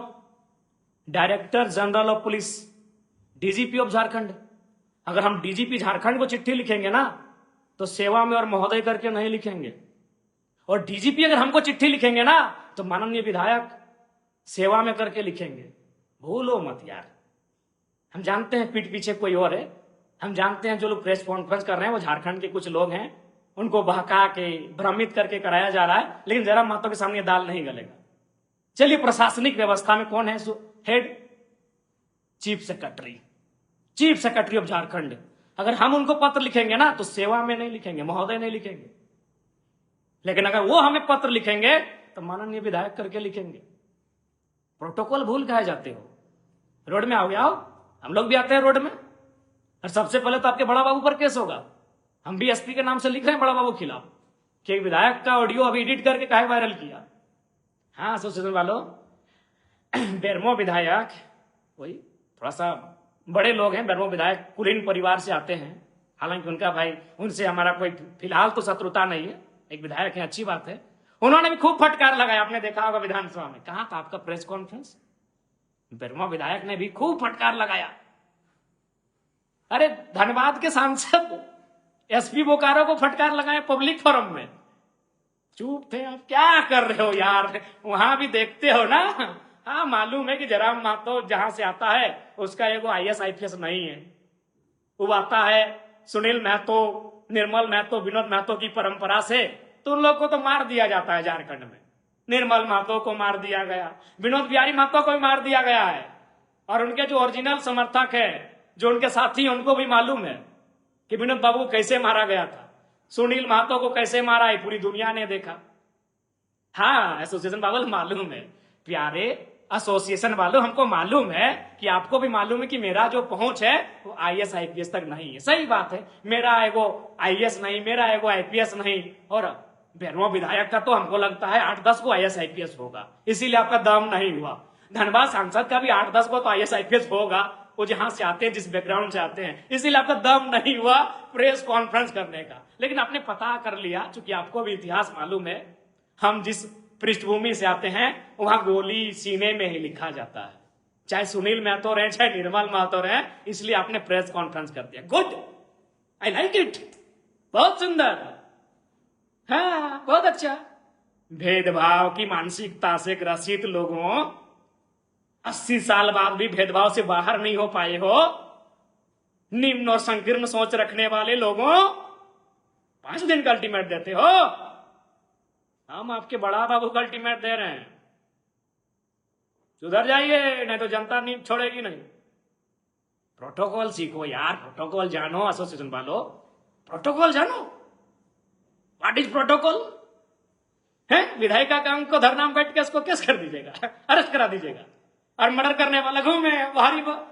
director general of police, DGP of Jharkhand. अगर हम डीजीपी झारखंड को चिट्ठी लिखेंगे ना, तो सेवा में और महोदय करके नहीं लिखेंगे। और डीजीपी अगर हमको चिट्ठी लिखेंगे ना, तो माननीय विधायक सेवा में करके लिखेंगे। भूलो मत यार। हम जानते हैं पीठ पीछे कोई और है, हम जानते हैं जो लोग प्रेस कॉन्फ्रेंस कर रहे हैं वो झारखंड के कुछ लोग हैं, उनको बहका के भ्रमित करके कराया जा रहा है, लेकिन जरा मातों के सामने दाल नहीं गलेगा। चलिए, प्रशासनिक व्यवस्था में कौन है head? Chief secretary, chief secretary of Jharkhand. अगर हम उनको पत्र लिखेंगे ना, तो सेवा में नहीं लिखेंगे, महोदय नहीं लिखेंगे। लेकिन अगर वो हमें पत्र लिखेंगे तो माननीय विधायक करके लिखेंगे। प्रोटोकॉल भूल कहे जाते हो? रोड में आओगे, आओ, हम लोग भी आते हैं रोड में, और सबसे पहले तो आपके बड़ा बाबू पर केस होगा। हम भी एसपी के नाम से लिख रहे हैं बड़ा बाबू खिलाफ कि एक विधायक का ऑडियो अभी एडिट करके काहे वायरल किया। हाँ एसोसिएशन वालों, बेरमो विधायक वही थोड़ा सा बड़े लोग हैं, बेरमो विधायक कुलीन परिवार से आते हैं, हालांकि उनका भाई, उनसे हमारा कोई फिलहाल तो शत्रुता नहीं है, एक विधायक है, अच्छी बात है। उन्होंने भी खूब फटकार लगाया, आपने देखा होगा विधानसभा में। कहां था आपका प्रेस कॉन्फ्रेंस? बेरमो विधायक ने भी खूब फटकार लगाया। अरे धनबाद के सांसद एसपी बोकारो को फटकार लगाए पब्लिक फोरम में, चुप थे। आप क्या कर रहे हो यार? वहां भी देखते हो ना। हाँ, मालूम है कि जयराम महतो जहां से आता है उसका एगो IAS IPS नहीं है, वो आता है सुनील महतो, निर्मल महतो, विनोद महतो की परंपरा से, तो उन लोग को तो मार दिया जाता है झारखंड में। निर्मल महतो को मार दिया गया, विनोद बिहारी महतो को भी मार दिया गया है, और उनके जो ओरिजिनल समर्थक है, जो उनके साथी हैं, उनको भी मालूम है कि विनोद बाबू को कैसे मारा गया था, सुनील महतो को कैसे मारा है, पूरी दुनिया ने देखा। हाँ, एसोसिएशन वालों मालूम है, प्यारे एसोसिएशन वालों, हमको मालूम है कि आपको भी मालूम है कि मेरा जो पहुंच है वो IAS IPS तक नहीं है। सही बात है, मेरा एगो IAS नहीं, मेरा एगो IPS नहीं, और बेरमो विधायक का तो हमको लगता है 8-10 को IAS IPS होगा, इसीलिए आपका दम नहीं हुआ। धनबाद सांसद का भी 8-10 को तो IAS IPS होगा, वो जहां से आते हैं, जिस बैकग्राउंड से आते हैं, इसीलिए आपका दम नहीं हुआ प्रेस कॉन्फ्रेंस करने का। लेकिन आपने पता कर लिया, चूंकि आपको भी इतिहास मालूम है, हम जिस पृष्ठभूमि से आते हैं वहां गोली सीने में ही लिखा जाता है, चाहे सुनील महतो रहे चाहे निर्मल महतो रहे, इसलिए आपने प्रेस कॉन्फ्रेंस कर दिया। गुड, आई लाइक इट, बहुत सुंदर, हाँ बहुत अच्छा। भेदभाव की मानसिकता से ग्रसित लोगों, 80 साल बाद भी भेदभाव से बाहर नहीं हो पाए हो, निम्न और संकीर्ण सोच रखने वाले लोगों, 5 दिन का अल्टीमेट देते हो। हम आपके बड़ा बाबू का अल्टीमेट दे रहे हैं, सुधर जाइए, नहीं तो जनता नहीं छोड़ेगी नहीं। प्रोटोकॉल सीखो यार, प्रोटोकॉल जानो, एसोसिएशन वालों प्रोटोकॉल जानो। व्हाट इज प्रोटोकॉल है? विधायक का काम को धरना में बैठ के उसको केस कर दीजिएगा, अरेस्ट करा दीजिएगा, और मर्डर करने वाला घूमे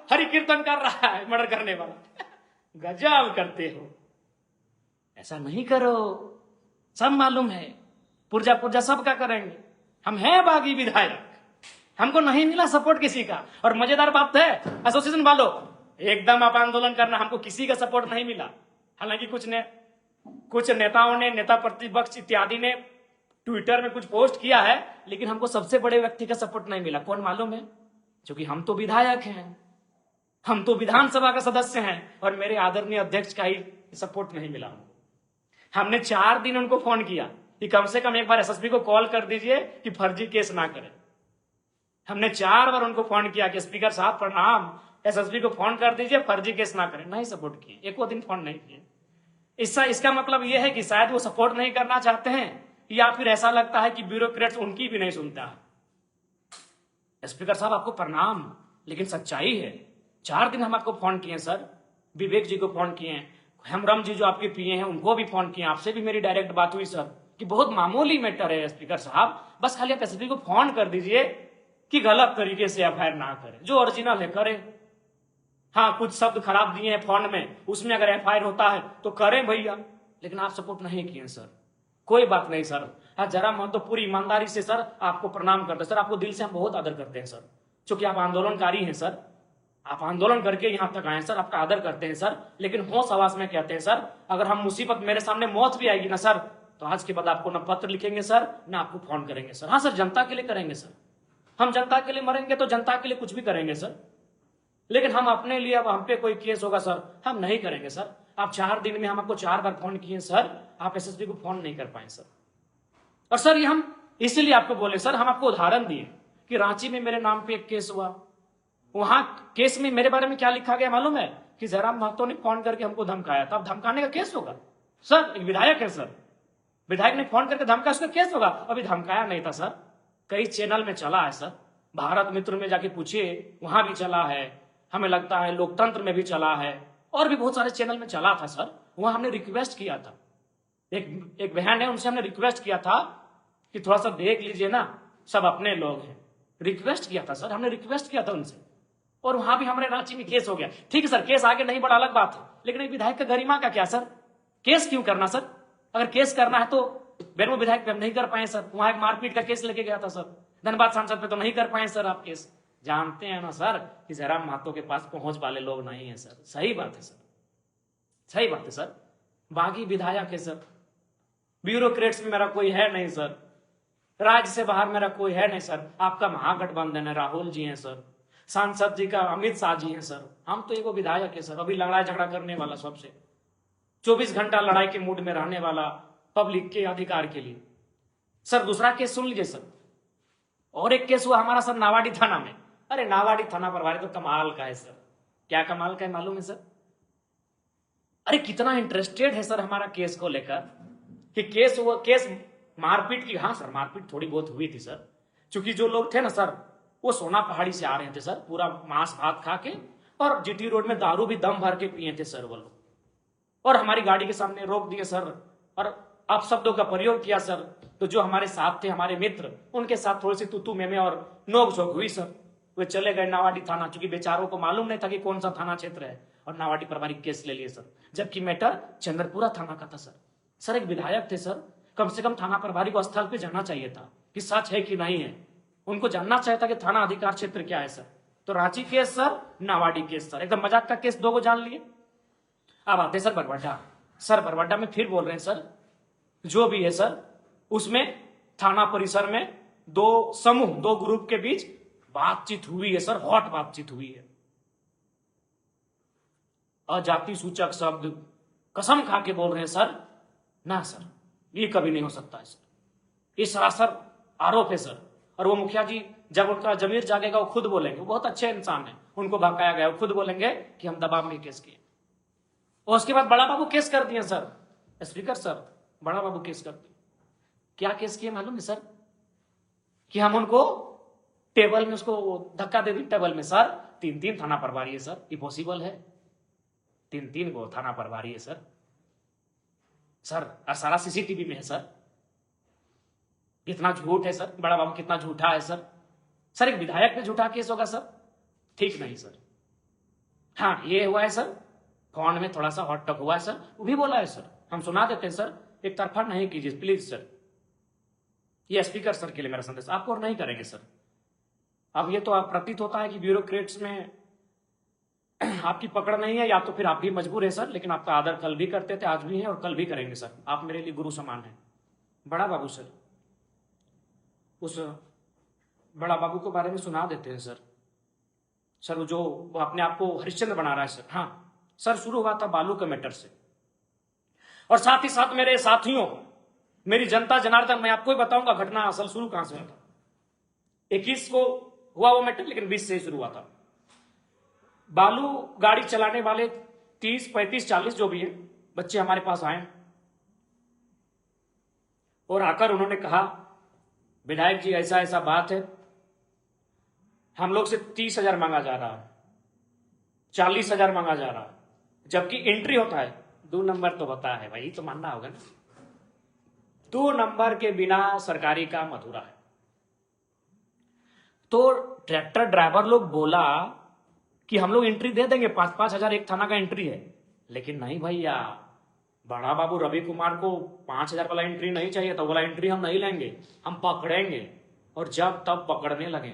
हरि कीर्तन कर रहा है, मर्डर करने वाला। गजब करते हो, ऐसा नहीं करो, सब मालूम है, पुर्जा पुर्जा सबका करेंगे। हम हैं बागी विधायक, हमको नहीं मिला सपोर्ट किसी का। और मजेदार बात है एसोसिएशन वालों, एकदम आप आंदोलन करना, हमको किसी का सपोर्ट नहीं मिला। हालांकि कुछ नेताओं ने, नेता प्रतिपक्ष इत्यादि ने ट्विटर में कुछ पोस्ट किया है, लेकिन हमको सबसे बड़े व्यक्ति का सपोर्ट नहीं मिला। कौन मालूम है? क्योंकि हम तो विधायक हैं, हम तो विधानसभा का सदस्य हैं, और मेरे आदरणीय अध्यक्ष का ही सपोर्ट नहीं मिला। हमने 4 दिन उनको फोन किया कि कम से कम एक बार एसएसपी को कॉल कर दीजिए कि फर्जी केस ना करें। हमने 4 बार उनको फोन किया कि स्पीकर साहब प्रणाम, एसएसपी को फोन कर दीजिए, फर्जी केस ना करें। नहीं सपोर्ट किए, एको दिन फोन नहीं किए। इसका मतलब यह है कि शायद वो सपोर्ट नहीं करना चाहते हैं, या फिर ऐसा लगता है कि ब्यूरोक्रेट्स उनकी भी नहीं सुनता है। स्पीकर साहब आपको प्रणाम, लेकिन सच्चाई है, 4 दिन हम आपको फोन किए सर, विवेक जी को फोन किए, हेमरम जी जो आपके पीए हैं उनको भी फोन किए, आपसे भी मेरी डायरेक्ट बात हुई सर कि बहुत मामूली मैटर है स्पीकर साहब, बस खाली आप एसपी को फोन कर दीजिए कि गलत तरीके से एफआईआर ना करें, जो ओरिजिनल है करें। हाँ, कुछ शब्द खराब दिए हैं फोन में, उसमें अगर एफआईआर होता है तो करें भैया, लेकिन आप सपोर्ट नहीं किए सर। कोई बात नहीं सर, हाँ जरा मन तो पूरी ईमानदारी से सर आपको प्रणाम करते सर, आपको दिल से हम बहुत आदर करते हैं सर, क्योंकि आप आंदोलनकारी हैं सर, आप आंदोलन करके यहाँ तक आए सर, आपका आदर करते हैं सर। लेकिन होश आवाज में कहते हैं सर, अगर हम मुसीबत, मेरे सामने मौत भी आएगी ना सर, तो आज के बाद आपको ना पत्र लिखेंगे सर, ना आपको फोन करेंगे सर। हाँ सर, जनता के लिए करेंगे सर, हम जनता के लिए मरेंगे तो जनता के लिए कुछ भी करेंगे सर, लेकिन हम अपने लिए, अब हम पे कोई केस होगा सर, हम नहीं करेंगे सर। आप 4 दिन में हम आपको 4 बार फोन किए सर, आप एसएसपी को फोन नहीं कर पाए सर। और सर ये हम इसीलिए आपको बोले सर, हम आपको उदाहरण दिए कि रांची में मेरे नाम पे एक केस हुआ, वहां केस में मेरे बारे में क्या लिखा गया मालूम है? कि जयराम महतो ने फोन करके हमको धमकाया था। अब धमकाने का केस होगा सर? एक विधायक है सर, विधायक ने फोन करके धमकाया, उसका केस होगा? अभी धमकाया नहीं था सर, कई चैनल में चला है सर, भारत मित्र में जाके पूछिए, वहां भी चला है, हमें लगता है लोकतंत्र में भी चला है, और भी बहुत सारे चैनल में चला था सर। वहां हमने रिक्वेस्ट किया था, एक बहन है, उनसे हमने रिक्वेस्ट किया था कि थोड़ा सा देख लीजिए ना, सब अपने लोग हैं। रिक्वेस्ट किया था सर, हमने रिक्वेस्ट किया था उनसे, और वहां भी हमारे रांची में केस हो गया। ठीक है सर, केस आगे नहीं बढ़ा, अलग बात है, लेकिन एक विधायक का गरिमा का क्या सर? केस क्यों करना सर? अगर केस करना है तो बेरमो विधायक पे हम नहीं कर पाए सर, वहां एक मारपीट का केस लेके गया था सर, धनबाद सांसद पे तो नहीं कर पाए सर आप केस। जानते हैं ना सर कि जयराम महतो के पास पहुंच वाले लोग नहीं है सर। सही बात है सर, सही बात है सर, बागी विधायक है सर, ब्यूरोक्रेट्स में मेरा कोई है नहीं सर, राज्य से बाहर मेरा कोई है नहीं सर। आपका महागठबंधन है, राहुल जी हैं सर, सांसद जी का अमित शाह जी हैं सर, हम तो एगो विधायक है सर, अभी लड़ाई झगड़ा करने वाला, सबसे 24 घंटा लड़ाई के मूड में रहने वाला, पब्लिक के अधिकार के लिए। सर दूसरा केस सुन लीजिए सर, और एक केस हुआ हमारा सर नावाडी थाना में। अरे नावाडी थाना प्रभारी तो कमाल का है सर, क्या कमाल का है मालूम है सर? अरे कितना इंटरेस्टेड है सर हमारा केस को लेकर, कि केस मारपीट की। हाँ सर, मारपीट थोड़ी बहुत हुई थी सर, क्योंकि जो लोग थे ना सर, वो सोना पहाड़ी से आ रहे थे सर, पूरा मांस भात खा के, और जीटी रोड में दारू भी दम भर के पिए थे सर वो लोग, और हमारी गाड़ी के सामने रोक दिए सर, और आप शब्दों का प्रयोग किया सर। तो जो हमारे साथ थे, हमारे मित्र, उनके साथ थोड़ी सी तू में और नोक झोंक हुई सर। वे चले गए नावाडी थाना, चूंकि बेचारों को मालूम नहीं था कि कौन सा थाना क्षेत्र है, और नावाडी पारिवारिक केस ले लिए सर, जबकि मैटर चंद्रपुरा थाना का था सर। सर एक विधायक थे सर, कम से कम थाना प्रभारी को स्थल पे जाना चाहिए था कि सच है कि नहीं है, उनको जानना चाहिए था कि थाना अधिकार क्षेत्र क्या है सर। तो Ranchi case sir, Nawadih case sir, एकदम मजाक का केस, दो को जान लिए। अब आते सर बरवाडा। सर बरवाडा में फिर बोल रहे हैं सर, जो भी है सर, उसमें थाना परिसर में दो समूह, दो ग्रुप के बीच बातचीत हुई है सर, हॉट बातचीत हुई है। अजाति सूचक शब्द कसम खा के बोल रहे हैं सर, ना सर ये कभी नहीं हो सकता है सर, ये सरासर आरोप है सर। और वो मुखिया जी जब उनका जमीर जागेगा वो खुद बोलेंगे, वो बहुत अच्छे इंसान है, उनको भड़काया गया, वो खुद बोलेंगे कि हम दबाव में केस किए। और उसके बाद बड़ा बाबू केस कर दिए सर, स्पीकर सर, बड़ा बाबू केस कर दिए। क्या केस किए मालूम है सर? कि हम उनको टेबल में, उसको धक्का दे दी टेबल में सर। 3-3 थाना प्रभारी है सर, ये पॉसिबल है? 3-3 को थाना प्रभारी है सर, सर और सारा सीसीटीवी में है सर। कितना झूठ है सर, बड़ा बाबू कितना झूठा है सर। सर एक विधायक पे झूठा केस होगा सर? ठीक नहीं सर। हाँ ये हुआ है सर, फोन में थोड़ा सा हॉट टॉक हुआ है सर, वो भी बोला है सर, हम सुना देते हैं सर, एक तरफा नहीं कीजिए प्लीज सर। ये स्पीकर सर के लिए मेरा संदेश, आपको और नहीं करेंगे सर। अब ये तो आप प्रतीत होता है कि ब्यूरोक्रेट्स में आपकी पकड़ नहीं है, या तो फिर आप भी मजबूर है सर, लेकिन आपका आदर कल भी करते थे, आज भी है और कल भी करेंगे सर। आप मेरे लिए गुरु समान है। बड़ा बाबू सर, उस बड़ा बाबू के बारे में सुना देते हैं सर। सर वो जो वो अपने आप को हरिश्चंद्र बना रहा है सर। हाँ सर, शुरू हुआ था बालू के मैटर से, और साथ ही साथ मेरे साथियों, मेरी जनता जनार्दन, मैं आपको ही बताऊंगा घटना असल शुरू कहां से हुआ था। 21 को हुआ वो मैटर, लेकिन 20 से ही शुरू हुआ था। बालू गाड़ी चलाने वाले 30, 35, 40 जो भी है बच्चे हमारे पास आए, और आकर उन्होंने कहा विधायक जी ऐसा ऐसा बात है, हम लोग से 30,000 मांगा जा रहा है, 40,000 मांगा जा रहा है, जबकि एंट्री होता है 2 नंबर तो होता है भाई, तो मानना होगा ना। 2 नंबर के बिना सरकारी काम अधूरा है। तो ट्रैक्टर ड्राइवर लोग बोला कि हम लोग एंट्री दे देंगे, 5-5 हजार एक थाना का एंट्री है। लेकिन नहीं भैया, बड़ा बाबू रवि कुमार को 5,000 वाला एंट्री नहीं चाहिए, तो वाला एंट्री हम नहीं लेंगे, हम पकड़ेंगे। और जब तब पकड़ने लगे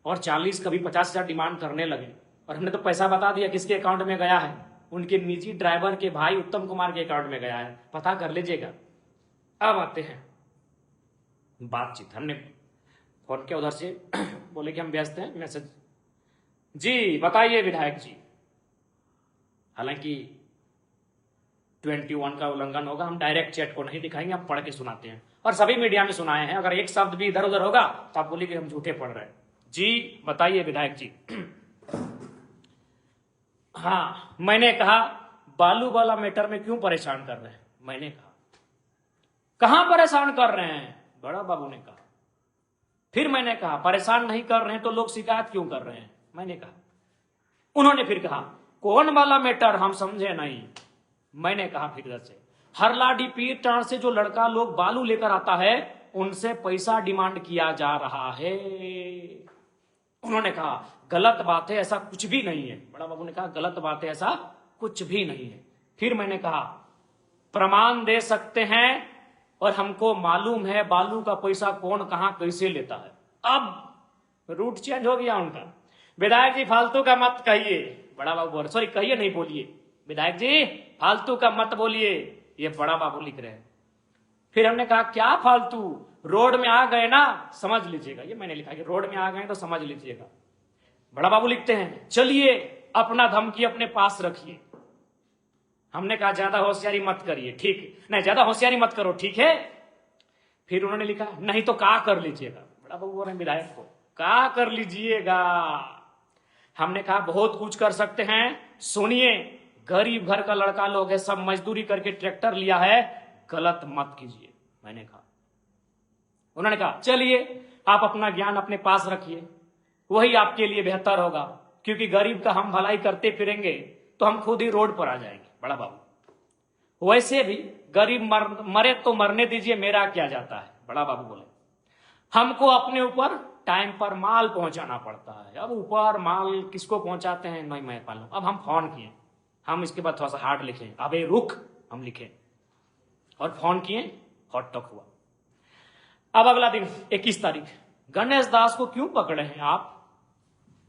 और 40 कभी 50,000 डिमांड करने लगे, और हमने तो पैसा बता दिया किसके अकाउंट में गया है, उनके निजी ड्राइवर के भाई उत्तम कुमार के अकाउंट में गया है, पता कर लीजिएगा। अब आते हैं बातचीत, हमने फोन किया उधर से, बोले कि हम व्यस्त हैं, मैसेज जी बताइए विधायक जी। हालांकि 21 का उल्लंघन होगा, हम डायरेक्ट चैट को नहीं दिखाएंगे, हम पढ़ के सुनाते हैं, और सभी मीडिया में सुनाए हैं। अगर एक शब्द भी इधर उधर होगा तो आप बोलिए कि हम झूठे पढ़ रहे हैं। जी बताइए विधायक जी। हाँ, मैंने कहा बालू वाला मैटर में क्यों परेशान कर रहे हैं? मैंने कहा कहां परेशान कर रहे हैं? बड़ा बाबू ने कहा। फिर मैंने कहा परेशान नहीं कर रहे हैं तो लोग शिकायत क्यों कर रहे हैं? मैंने कहा। उन्होंने फिर कहा कौन वाला मैटर, हम समझे नहीं। मैंने कहा फिर से, हरलाडी पीर टाण से जो लड़का लोग बालू लेकर आता है उनसे पैसा डिमांड किया जा रहा है। उन्होंने कहा गलत बात है, ऐसा कुछ भी नहीं है। बड़ा बाबू ने कहा गलत बात है, ऐसा कुछ भी नहीं है। फिर मैंने कहा प्रमाण दे सकते हैं, और हमको मालूम है बालू का पैसा कौन कहां कैसे लेता है। अब रूट चेंज हो गया उनका। विधायक जी फालतू का मत कहिए। बड़ा बाबू बोल, सॉरी कहिए नहीं बोलिए, विधायक जी फालतू का मत बोलिए, ये बड़ा बाबू लिख रहे हैं। फिर हमने कहा क्या फालतू, रोड में आ गए ना समझ लीजिएगा। ये मैंने लिखा कि रोड में आ गए तो समझ लीजिएगा। बड़ा बाबू लिखते हैं चलिए अपना धमकी अपने पास रखिए। हमने कहा ज्यादा होशियारी मत करिए, ठीक नहीं, ज्यादा होशियारी मत करो, ठीक है। फिर उन्होंने लिखा नहीं तो क्या कर लीजिएगा। बड़ा बाबू बोल रहे हैं विधायक को क्या कर लीजिएगा। हमने कहा बहुत कुछ कर सकते हैं, सुनिए गरीब घर का लड़का लोग है, सब मजदूरी करके ट्रैक्टर लिया है, गलत मत कीजिए। मैंने कहा उन्होंने कहा चलिए आप अपना ज्ञान अपने पास रखिए, वही आपके लिए बेहतर होगा, क्योंकि गरीब का हम भलाई करते फिरेंगे तो हम खुद ही रोड पर आ जाएंगे। बड़ा बाबू वैसे भी गरीब मरे तो मरने दीजिए, मेरा क्या जाता है। बड़ा बाबू बोले हमको अपने ऊपर टाइम पर माल पहुंचाना पड़ता है। अब ऊपर माल किसको पहुंचाते हैं नहीं मैं मालूम। अब हम फोन किए, हम इसके बाद थोड़ा सा हार्ड लिखे, अबे रुक हम लिखे और फोन किए, हॉट टॉक हुआ। अब अगला दिन 21 तारीख, गणेश दास को क्यों पकड़े हैं आप?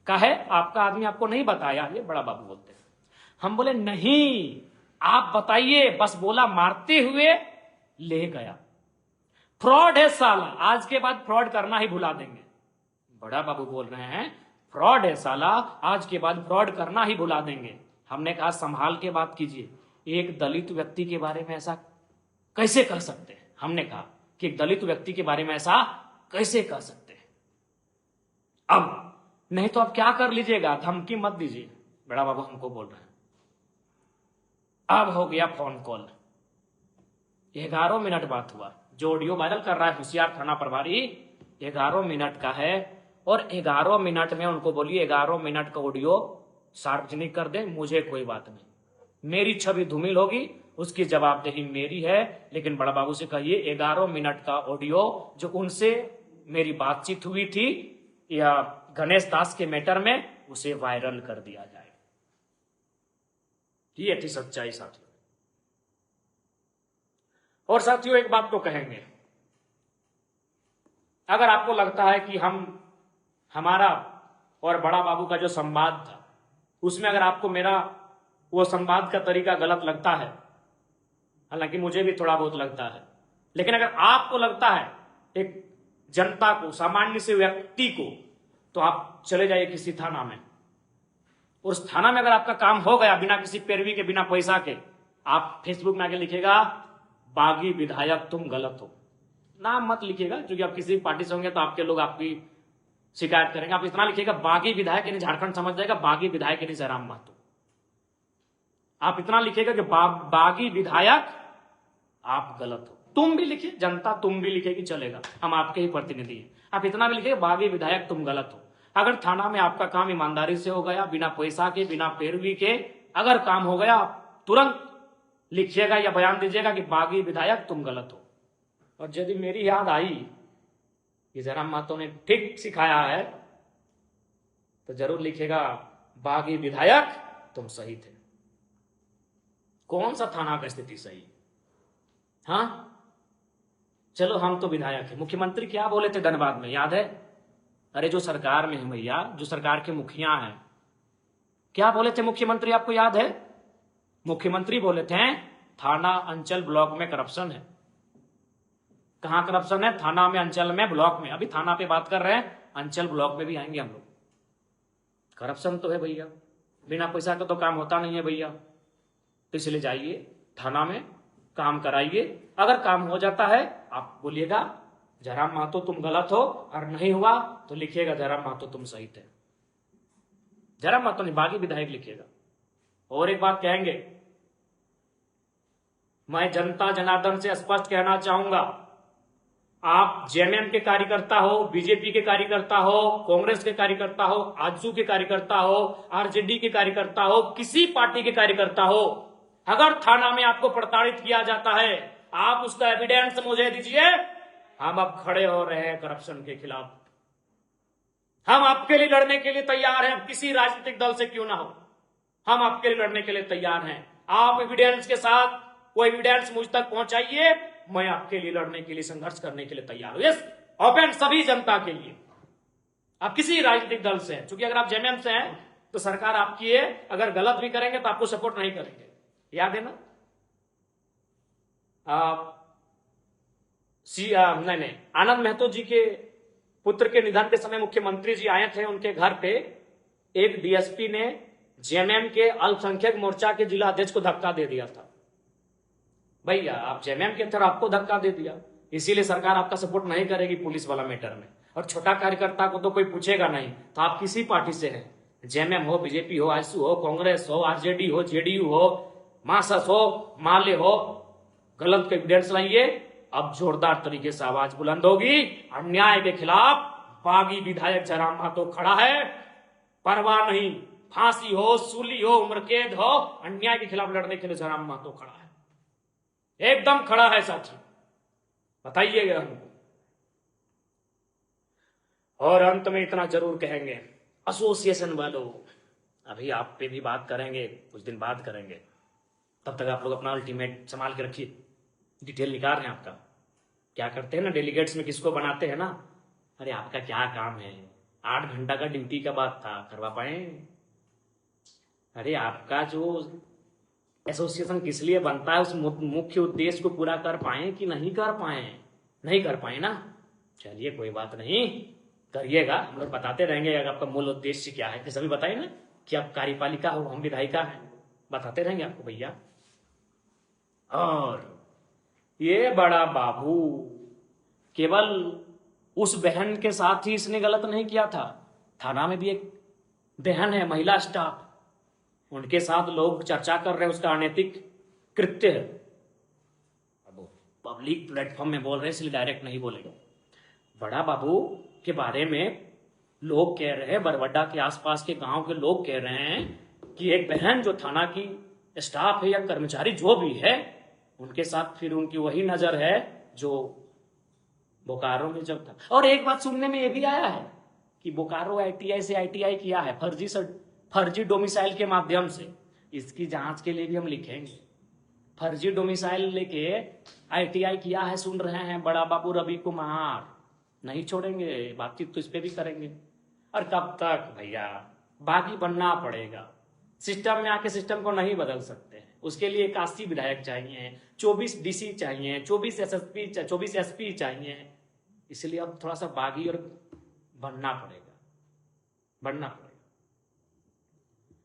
कहे आपका आदमी आपको नहीं बताया? ये बड़ा बाबू बोलते हैं। हम बोले नहीं आप बताइए, बस बोला मारते हुए ले गया। फ्रॉड है साला, आज के बाद फ्रॉड करना ही भुला देंगे। बड़ा बाबू बोल रहे हैं फ्रॉड है साला, आज के बाद फ्रॉड करना ही भुला देंगे। हमने कहा संभाल के बात कीजिए, एक दलित व्यक्ति के बारे में ऐसा कैसे कर सकते हैं? हमने कहा कि एक दलित व्यक्ति के बारे में ऐसा कैसे कर सकते हैं? अब नहीं तो आप क्या कर लीजिएगा, धमकी मत दीजिए। बड़ा बाबू हमको बोल रहे हैं। अब हो गया फोन कॉल, 11 मिनट बात हुआ। जो ऑडियो वायरल कर रहा है होशियार थाना प्रभारी 11 मिनट का है, और 11 मिनट में उनको बोलिए 11 मिनट का ऑडियो सार्वजनिक कर दे, मुझे कोई बात नहीं, मेरी छवि धूमिल होगी, उसकी जवाबदेही मेरी है। लेकिन बड़ा बाबू से कहिए 11 मिनट का ऑडियो जो उनसे मेरी बातचीत हुई थी या गणेश दास के मैटर में, उसे वायरल कर दिया जाए। ये थी सच्चाई साथियों। और साथियों एक बात तो कहेंगे, अगर आपको लगता है कि हमारा और बड़ा बाबू का जो संवाद था उसमें अगर आपको मेरा वो संवाद का तरीका गलत लगता है, हालांकि मुझे भी थोड़ा बहुत लगता है, लेकिन अगर आपको लगता है एक जनता को, सामान्य से व्यक्ति को, तो आप चले जाइए किसी थाना में, उस थाना में अगर आपका काम हो गया बिना किसी पैरवी के, बिना पैसा के, आप फेसबुक में आके लिखेगा बागी विधायक तुम गलत हो। नाम मत लिखिएगा, क्योंकि आप किसी पार्टी से होंगे तो आपके लोग आपकी शिकायत करेंगे। आप इतना लिखिएगा बागी विधायक यानी झारखंड समझ जाएगा, बागी विधायक यानी जयराम महतो। आप इतना लिखिएगा कि बागी विधायक आप गलत हो। तुम भी लिखिए, जनता तुम भी लिखेगी, चलेगा, हम आपके ही प्रतिनिधि हैं। आप इतना भी लिखिएगा बागी विधायक तुम गलत हो। अगर थाना में आपका काम ईमानदारी से हो गया, बिना पैसा के, बिना पैरवी के अगर काम हो गया, तुरंत लिखिएगा या बयान दीजिएगा कि बागी विधायक तुम गलत हो। और यदि मेरी याद आई कि जयराम महतो ने ठीक सिखाया है, तो जरूर लिखिएगा बागी विधायक तुम सही थे। कौन सा थाना का स्थिति सही? हाँ चलो हम तो विधायक है। मुख्यमंत्री क्या बोले थे धनबाद में, याद है? अरे जो सरकार में है भैया, जो सरकार के मुखिया हैं, क्या बोले थे मुख्यमंत्री, आपको याद है? मुख्यमंत्री बोले थे थाना अंचल ब्लॉक में करप्शन है। कहां करप्शन है? थाना में, अंचल में, ब्लॉक में। अभी थाना पे बात कर रहे हैं, अंचल ब्लॉक में भी आएंगे हम लोग। करप्शन तो है भैया, बिना पैसा का तो काम होता नहीं है भैया। तो इसलिए जाइए थाना में, काम कराइए। अगर काम हो जाता है आप बोलिएगा जयराम महतो तुम गलत हो, और नहीं हुआ तो लिखिएगा जयराम महतो तुम सही थे। जयराम महतो नहीं, बागी विधायक लिखिएगा। और एक बात कहेंगे, मैं जनता जनार्दन से स्पष्ट कहना चाहूंगा, आप जेएमएम के कार्यकर्ता हो, बीजेपी के कार्यकर्ता हो, कांग्रेस के कार्यकर्ता हो, आजसू के कार्यकर्ता हो, आरजेडी के कार्यकर्ता हो, किसी पार्टी के कार्यकर्ता हो, अगर थाना में आपको प्रताड़ित किया जाता है, आप उसका एविडेंस मुझे दीजिए। हम अब खड़े हो रहे हैं करप्शन के खिलाफ। हम आपके लिए लड़ने के लिए तैयार हैं, किसी राजनीतिक दल से क्यों ना हो, हम आपके लिए लड़ने के लिए तैयार हैं। आप एविडेंस के साथ वो एविडेंस मुझ तक पहुंचाइए, मैं आपके लिए लड़ने के लिए, संघर्ष करने के लिए तैयार हूं। यस, ओपन सभी जनता के लिए। आप किसी राजनीतिक दल से हैं, क्योंकि अगर आप जेएमएम से हैं तो सरकार आपकी है, अगर गलत भी करेंगे तो आपको सपोर्ट नहीं करेंगे, याद है ना? नहीं, आनंद महतो जी के पुत्र के निधन के समय मुख्यमंत्री जी आए थे उनके घर पे। एक डीएसपी ने जेएमएम के अल्पसंख्यक मोर्चा के जिला अध्यक्ष को धक्का दे दिया था। भैया आप जेएमएम के थे, आपको धक्का दे दिया, इसीलिए सरकार आपका सपोर्ट नहीं करेगी पुलिस वाला मैटर में। और छोटा कार्यकर्ता को तो कोई पूछेगा नहीं, तो आप किसी पार्टी से हैं, जेएमएम हो, बीजेपी हो, आजसू हो, कांग्रेस हो, आरजेडी हो, जेडीयू हो, मार्क्सवादी हो, माले हो, गलत एविडेंस लाइए अब जोरदार तरीके से आवाज बुलंद होगी। अन्याय के खिलाफ बागी विधायक जयराम महतो खड़ा है, परवाह नहीं, फांसी हो, सूली हो, उम्र कैद हो, अन्याय के खिलाफ लड़ने के लिए जयराम महतो खड़ा है, एकदम खड़ा है साथी, बताइएगा हमको। और अंत में इतना जरूर कहेंगे, एसोसिएशन वालों, अभी आप पे भी बात करेंगे, कुछ दिन बाद करेंगे, तब तक आप लोग अपना अल्टीमेट संभाल के रखिए। डिटेल निकाल रहे हैं आपका, क्या करते हैं ना डेलीगेट्स में, किसको बनाते हैं ना, अरे आपका क्या काम है, 8 घंटा का ड्यूटी का बात था, करवा पाए? अरे आपका जो एसोसिएशन किस लिए बनता है, उस मुख्य उद्देश्य को पूरा कर पाए कि नहीं कर पाए? नहीं कर पाए ना, चलिए कोई बात नहीं, करिएगा, हम लोग बताते रहेंगे अगर आपका मूल उद्देश्य क्या है। जैसे अभी बताइए ना कि आप कार्यपालिका हो, हम विधायिका हैं, बताते रहेंगे आपको भैया। और ये बड़ा बाबू केवल उस बहन के साथ ही इसने गलत नहीं किया था, थाना में भी एक बहन है, महिला स्टाफ, उनके साथ लोग चर्चा कर रहे हैं, उसका अनैतिक कृत्य है। अब पब्लिक प्लेटफॉर्म में बोल रहे हैं, इसलिए डायरेक्ट नहीं बोलेंगे। बड़ा बाबू के बारे में लोग कह रहे हैं, बरवड्डा के आसपास के गांव के लोग कह रहे हैं कि एक बहन जो थाना की स्टाफ है या कर्मचारी जो भी है, उनके साथ फिर उनकी वही नजर है जो बोकारो में जब था। और एक बात सुनने में ये भी आया है कि बोकारो आईटीआई से आईटीआई किया है, फर्जी डोमिसाइल के माध्यम से। इसकी जांच के लिए भी हम लिखेंगे, फर्जी डोमिसाइल लेके आईटीआई किया है, सुन रहे हैं बड़ा बाबू रवि कुमार, नहीं छोड़ेंगे, बातचीत तो इस पे भी करेंगे। और कब तक भैया, बागी बनना पड़ेगा, सिस्टम में आके सिस्टम को नहीं बदल सकते हैं, उसके लिए 81 विधायक चाहिए, 24 डीसी चाहिए, 24 एसएसपी, 24 एसपी चाहिए, इसलिए अब थोड़ा सा बागी और बनना पड़ेगा, बनना पड़ेगा।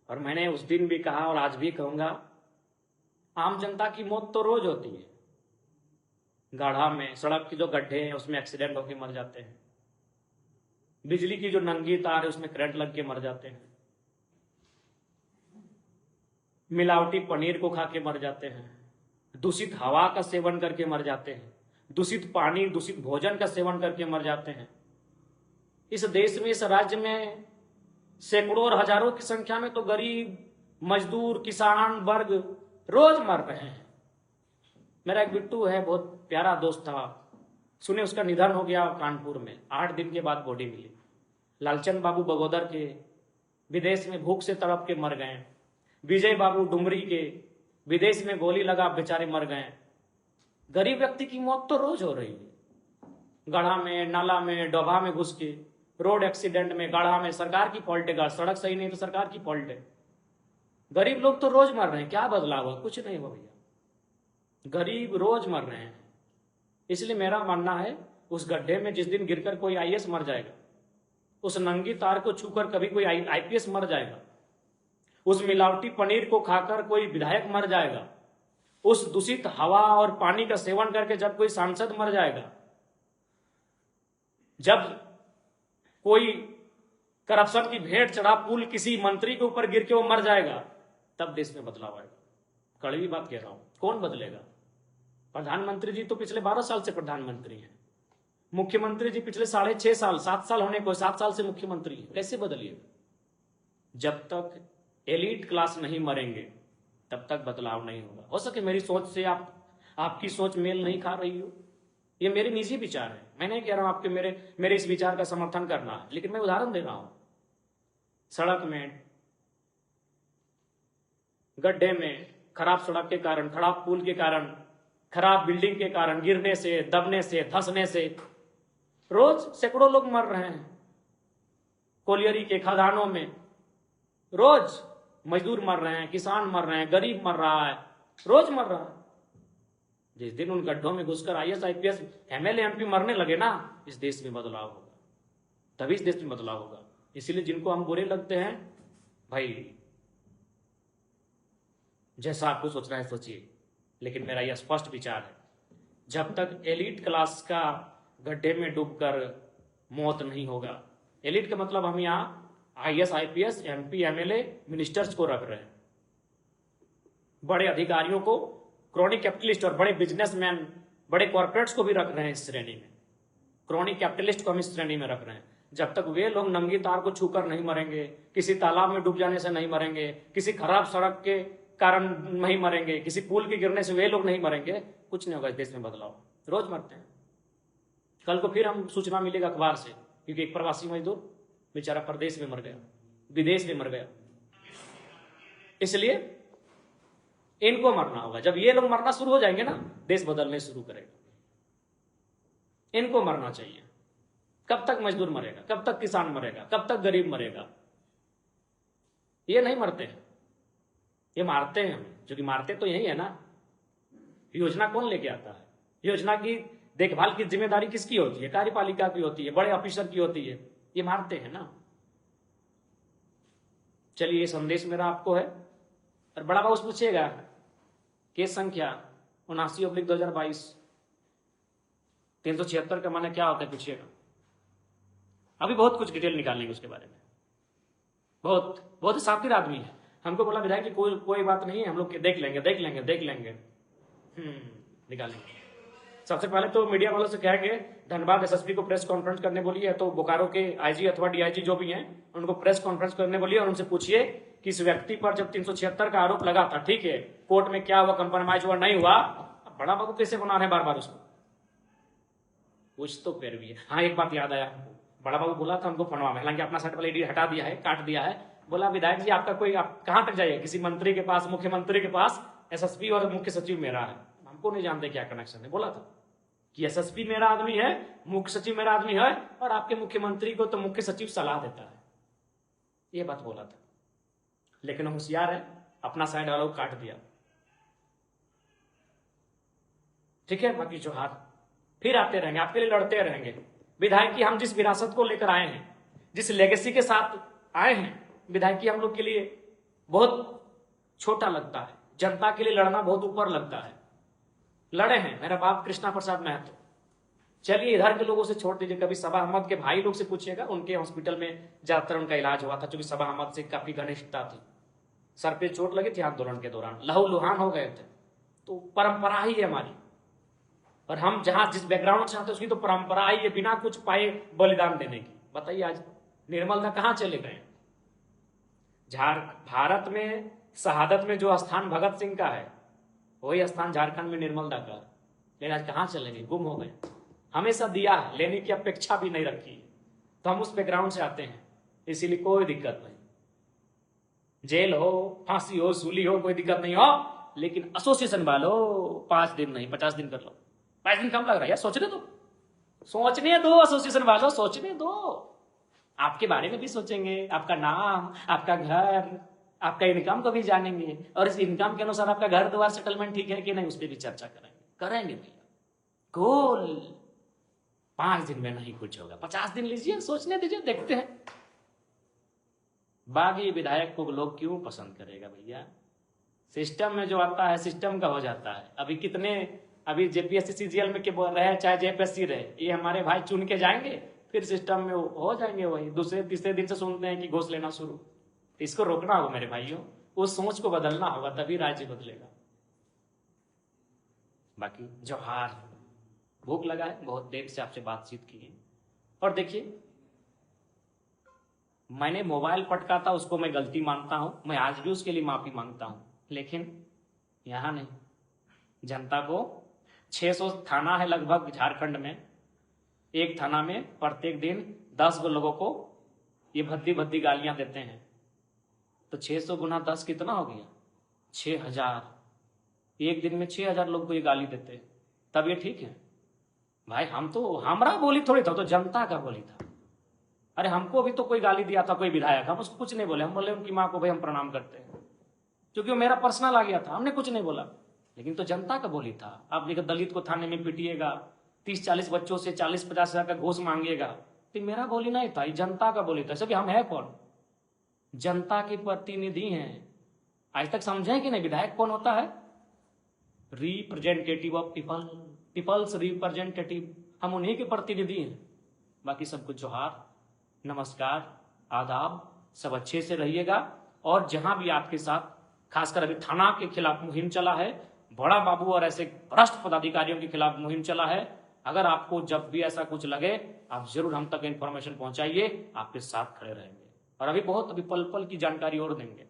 और मैंने उस दिन भी कहा और आज भी कहूंगा, आम जनता की मौत तो रोज होती है, गाढ़ा में सड़क के जो गड्ढे हैं उसमें एक्सीडेंट होकर मर जाते हैं, बिजली की जो नंगी तार है उसमें करंट लग के मर जाते हैं, मिलावटी पनीर को खा के मर जाते हैं, दूषित हवा का सेवन करके मर जाते हैं, दूषित पानी, दूषित भोजन का सेवन करके मर जाते हैं। इस देश में, इस राज्य में सैकड़ों और हजारों की संख्या में तो गरीब, मजदूर, किसान वर्ग रोज मर रहे हैं। मेरा एक बिट्टू है, बहुत प्यारा दोस्त था, सुने उसका निधन हो गया कानपुर में, 8 दिन के बाद बॉडी मिली। लालचंद बाबू बगोदर के विदेश में भूख से तड़प के मर गए, विजय बाबू डुमरी के विदेश में गोली लगा बेचारे मर गए। गरीब व्यक्ति की मौत तो रोज हो रही है, गढ़ा में, नाला में, डोभा में घुस के, रोड एक्सीडेंट में, गाढ़ा में, सरकार की फॉल्ट है, सड़क सही नहीं तो सरकार की फॉल्ट है। गरीब लोग तो रोज मर रहे हैं, क्या बदलाव हुआ? कुछ नहीं हुआ भैया, गरीब रोज मर रहे हैं। इसलिए मेरा मानना है, उस गड्ढे में जिस दिन गिरकर कोई आईएएस मर जाएगा, उस नंगी तार को छूकर कभी कोई आईपीएस मर जाएगा, उस मिलावटी पनीर को खाकर कोई विधायक मर जाएगा, उस दूषित हवा और पानी का सेवन करके जब कोई सांसद मर जाएगा, जब कोई करप्शन की भेंट चढ़ा पुल किसी मंत्री के ऊपर गिर के वो मर जाएगा, तब देश में बदलाव आएगा। कड़वी बात कह रहा हूं, कौन बदलेगा? प्रधानमंत्री जी तो पिछले 12 साल से प्रधानमंत्री हैं, मुख्यमंत्री जी पिछले 6.5 साल, 7 साल होने को, 7 साल से मुख्यमंत्री है, कैसे बदलिएगा? जब तक एलीट क्लास नहीं मरेंगे तब तक बदलाव नहीं होगा। हो सके मेरी सोच से आपकी सोच मेल नहीं खा रही हो, ये मेरे निजी विचार है, मैं नहीं कह रहा हूं आपके मेरे इस विचार का समर्थन करना है, लेकिन मैं उदाहरण दे रहा हूं। सड़क में, गड्ढे में, खराब सड़क के कारण, खराब पुल के कारण, खराब बिल्डिंग के कारण गिरने से, दबने से, धंसने से रोज सैकड़ों लोग मर रहे हैं। कोलियरी के खदानों में रोज मजदूर मर रहे हैं, किसान मर रहे हैं, गरीब मर रहा है, रोज मर रहा है। जिस दिन उन गड्ढों में घुसकर आईएएस, आईपीएस, एमएलए, एमपी मरने लगे ना, इस देश में बदलाव होगा, तभी इस देश में बदलाव होगा। इसीलिए जिनको हम बुरे लगते हैं, भाई जैसा आपको सोचना है सोचिए, लेकिन मेरा यह स्पष्ट विचार है, जब तक एलीट क्लास का गड्ढे में डूबकर मौत नहीं होगा, एलीट का मतलब हम यहाँ IAS, IPS, MP, MLA, ministers को रख रहे हैं, बड़े अधिकारियों को, क्रॉनिक कैपिटलिस्ट और बड़े बिजनेसमैन बड़े कॉर्पोरेट्स को भी रख रहे हैं इस श्रेणी में, क्रोनी कैपिटलिस्ट को हम इस श्रेणी में रख रहे हैं। जब तक वे लोग नंगी तार को छूकर नहीं मरेंगे, किसी तालाब में डूब जाने से नहीं मरेंगे, किसी खराब सड़क के कारण नहीं मरेंगे, किसी पुल के गिरने से वे लोग नहीं मरेंगे, कुछ नहीं होगा इस देश में बदलाव। रोज मरते हैं। कल को फिर हम सूचना मिलेगा अखबार से, क्योंकि एक प्रवासी मजदूर बेचारा प्रदेश में मर गया, विदेश में मर गया। इसलिए इनको मरना होगा। जब ये लोग मरना शुरू हो जाएंगे ना, देश बदलने शुरू करेगा। इनको मरना चाहिए। कब तक मजदूर मरेगा, कब तक किसान मरेगा, कब तक गरीब मरेगा? ये नहीं मरते हैं, ये मारते हैं। जो कि मारते तो यही है ना। योजना कौन लेके आता है? योजना की देखभाल की जिम्मेदारी किसकी होती है? कार्यपालिका की होती है, बड़े ऑफिसर की होती है। ये मारते हैं ना। चलिए, ये संदेश मेरा आपको है। और बड़ा बाबू पूछेगा केस संख्या 79/2022 376 का माने क्या होता है, पूछिएगा। अभी बहुत कुछ डिटेल निकालेंगे उसके बारे में। बहुत शातिर आदमी है। हमको बोला विधायक कि कोई बात नहीं है, हम लोग देख लेंगे। निकालेंगे। सबसे पहले तो मीडिया वालों से कहेंगे धनबाद एसएसपी को प्रेस कॉन्फ्रेंस करने बोलिए, तो बोकारो के आईजी अथवा डीआईजी जो भी हैं उनको प्रेस कॉन्फ्रेंस करने बोलिए और उनसे पूछिए कि इस व्यक्ति पर जब 376 का आरोप लगा था, ठीक है, कोर्ट में क्या हुआ, कंप्रोमाइज हुआ, नहीं हुआ, बड़ा बाबू कैसे बना रहे बार बार उसको? कुछ तो फिर भी है। हाँ, एक बात याद आया, बड़ा बाबू बोला था हमको फनवा में, हालांकि अपना साइड वाला एडी हटा दिया है, काट दिया है। बोला विधायक जी आपका कोई, आप कहां तक जाइए? किसी मंत्री के पास, मुख्यमंत्री के पास। एसएसपी और मुख्य सचिव मेरा है, हमको नहीं जानते क्या कनेक्शन है। बोला था कि एसएसपी मेरा आदमी है, मुख्य सचिव मेरा आदमी है, और आपके मुख्यमंत्री को तो मुख्य सचिव सलाह देता है। ये बात बोला था। लेकिन होशियार है, अपना साइड वालों को काट दिया। ठीक है, बाकी जो हाथ फिर आते रहेंगे, आपके लिए लड़ते रहेंगे। विधायक की हम जिस विरासत को लेकर आए हैं, जिस लेगेसी के साथ आए हैं, विधायक की हम लोग के लिए बहुत छोटा लगता है। जनता के लिए लड़ना बहुत ऊपर लगता है। लड़े हैं मेरा बाप कृष्णा प्रसाद महतो। चलिए, इधर के लोगों से छोड़ दीजिए। कभी सबा अहमद के भाई लोग से पूछिएगा, उनके हॉस्पिटल में ज्यादातर उनका इलाज हुआ था, क्योंकि सबा अहमद से काफी घनिष्ठता थी। सर पे चोट लगी थी आंदोलन के दौरान, लहूलुहान हो गए थे। तो परंपरा ही है हमारी, और हम जहां जिस बैकग्राउंड से आते हैं उसकी तो परंपरा ही है, बिना कुछ पाए बलिदान देने की। बताइए आज निर्मल दा कहां चले गए? भारत में शहादत में जो स्थान भगत सिंह का है, वही स्थान झारखंड में निर्मल दा का। लेकिन आज कहां चले गए? गुम हो गए। हमेशा दिया है, लेने की अपेक्षा भी नहीं रखी। तो हम उस बैकग्राउंड से आते हैं, इसीलिए कोई दिक्कत नहीं। जेल हो, फांसी हो, सूली हो, कोई दिक्कत नहीं हो। लेकिन एसोसिएशन वालो 5 दिन नहीं 50 दिन कर लो। 5 दिन कम लग रहा है यार, सोचने दो, सोचने दो। एसोसिएशन वालों सोचने दो, आपके बारे में भी सोचेंगे, आपका नाम, आपका घर, आपका इनकम को भी जानेंगे, और इस इनकम के अनुसार आपका घर द्वार सेटलमेंट ठीक है कि नहीं, उस पर भी चर्चा करेंगे भैया। गोल 5 दिन में नहीं कुछ होगा, 50 दिन लीजिए, सोचने दीजिए, देखते हैं। बागी विधायक को लोग क्यों पसंद करेगा भैया? सिस्टम में जो आता है सिस्टम का हो जाता है। अभी जेपीएससी सीजीएल में के बोल रहे हैं, चाहे जेपीएससी रहे, ये हमारे भाई चुन के जाएंगे, फिर सिस्टम में हो जाएंगे वही। दूसरे तीसरे दिन से सुनते हैं कि घूस लेना शुरू। इसको रोकना होगा मेरे भाइयों, उस सोच को बदलना होगा, तभी राज्य बदलेगा। बाकी जोहार, भूख लगा है, बहुत देर से आपसे बातचीत की है। और देखिए, मैंने मोबाइल पटका था, उसको मैं गलती मानता हूं, मैं आज भी उसके लिए माफी मांगता हूं। लेकिन यहां नहीं, जनता को 600 थाना है लगभग झारखंड में। एक थाना में प्रत्येक दिन 10 लोगों को ये भद्दी भद्दी गालियां देते हैं, तो 600 गुना 10 कितना हो गया? 6000। एक दिन में 6000 लोग को ये गाली देते हैं, तब ये ठीक है भाई? हमारा बोली थोड़ी था, तो जनता का बोली था। अरे हमको भी तो कोई गाली दिया था कोई विधायक, हम उसको कुछ नहीं बोले। हम बोले उनकी माँ को भाई हम प्रणाम करते हैं, क्योंकि वो मेरा पर्सनल आ गया था, हमने कुछ नहीं बोला। लेकिन तो जनता का बोली था। आप देखिए, दलित को थाने में पिटिएगा, 30-40 बच्चों से 40-50 हजार का घूस मांगिएगा, तो मेरा बोली नहीं था, ये जनता का बोली था। सभी हम है कौन? जनता के प्रतिनिधि हैं। आज तक समझे कि नहीं विधायक कौन होता है? Representative of people, peoples representative. हम उन्हीं के प्रतिनिधि हैं। बाकी सबको जोहार, नमस्कार, आदाब, सब अच्छे से रहिएगा। और जहां भी आपके साथ, खासकर अभी थाना के खिलाफ मुहिम चला है, बड़ा बाबू और ऐसे भ्रष्ट पदाधिकारियों के खिलाफ मुहिम चला है। अगर आपको जब भी ऐसा कुछ लगे आप जरूर हम तक इन्फॉर्मेशन पहुंचाइए, आपके साथ खड़े रहेंगे और अभी पल पल की जानकारी और देंगे।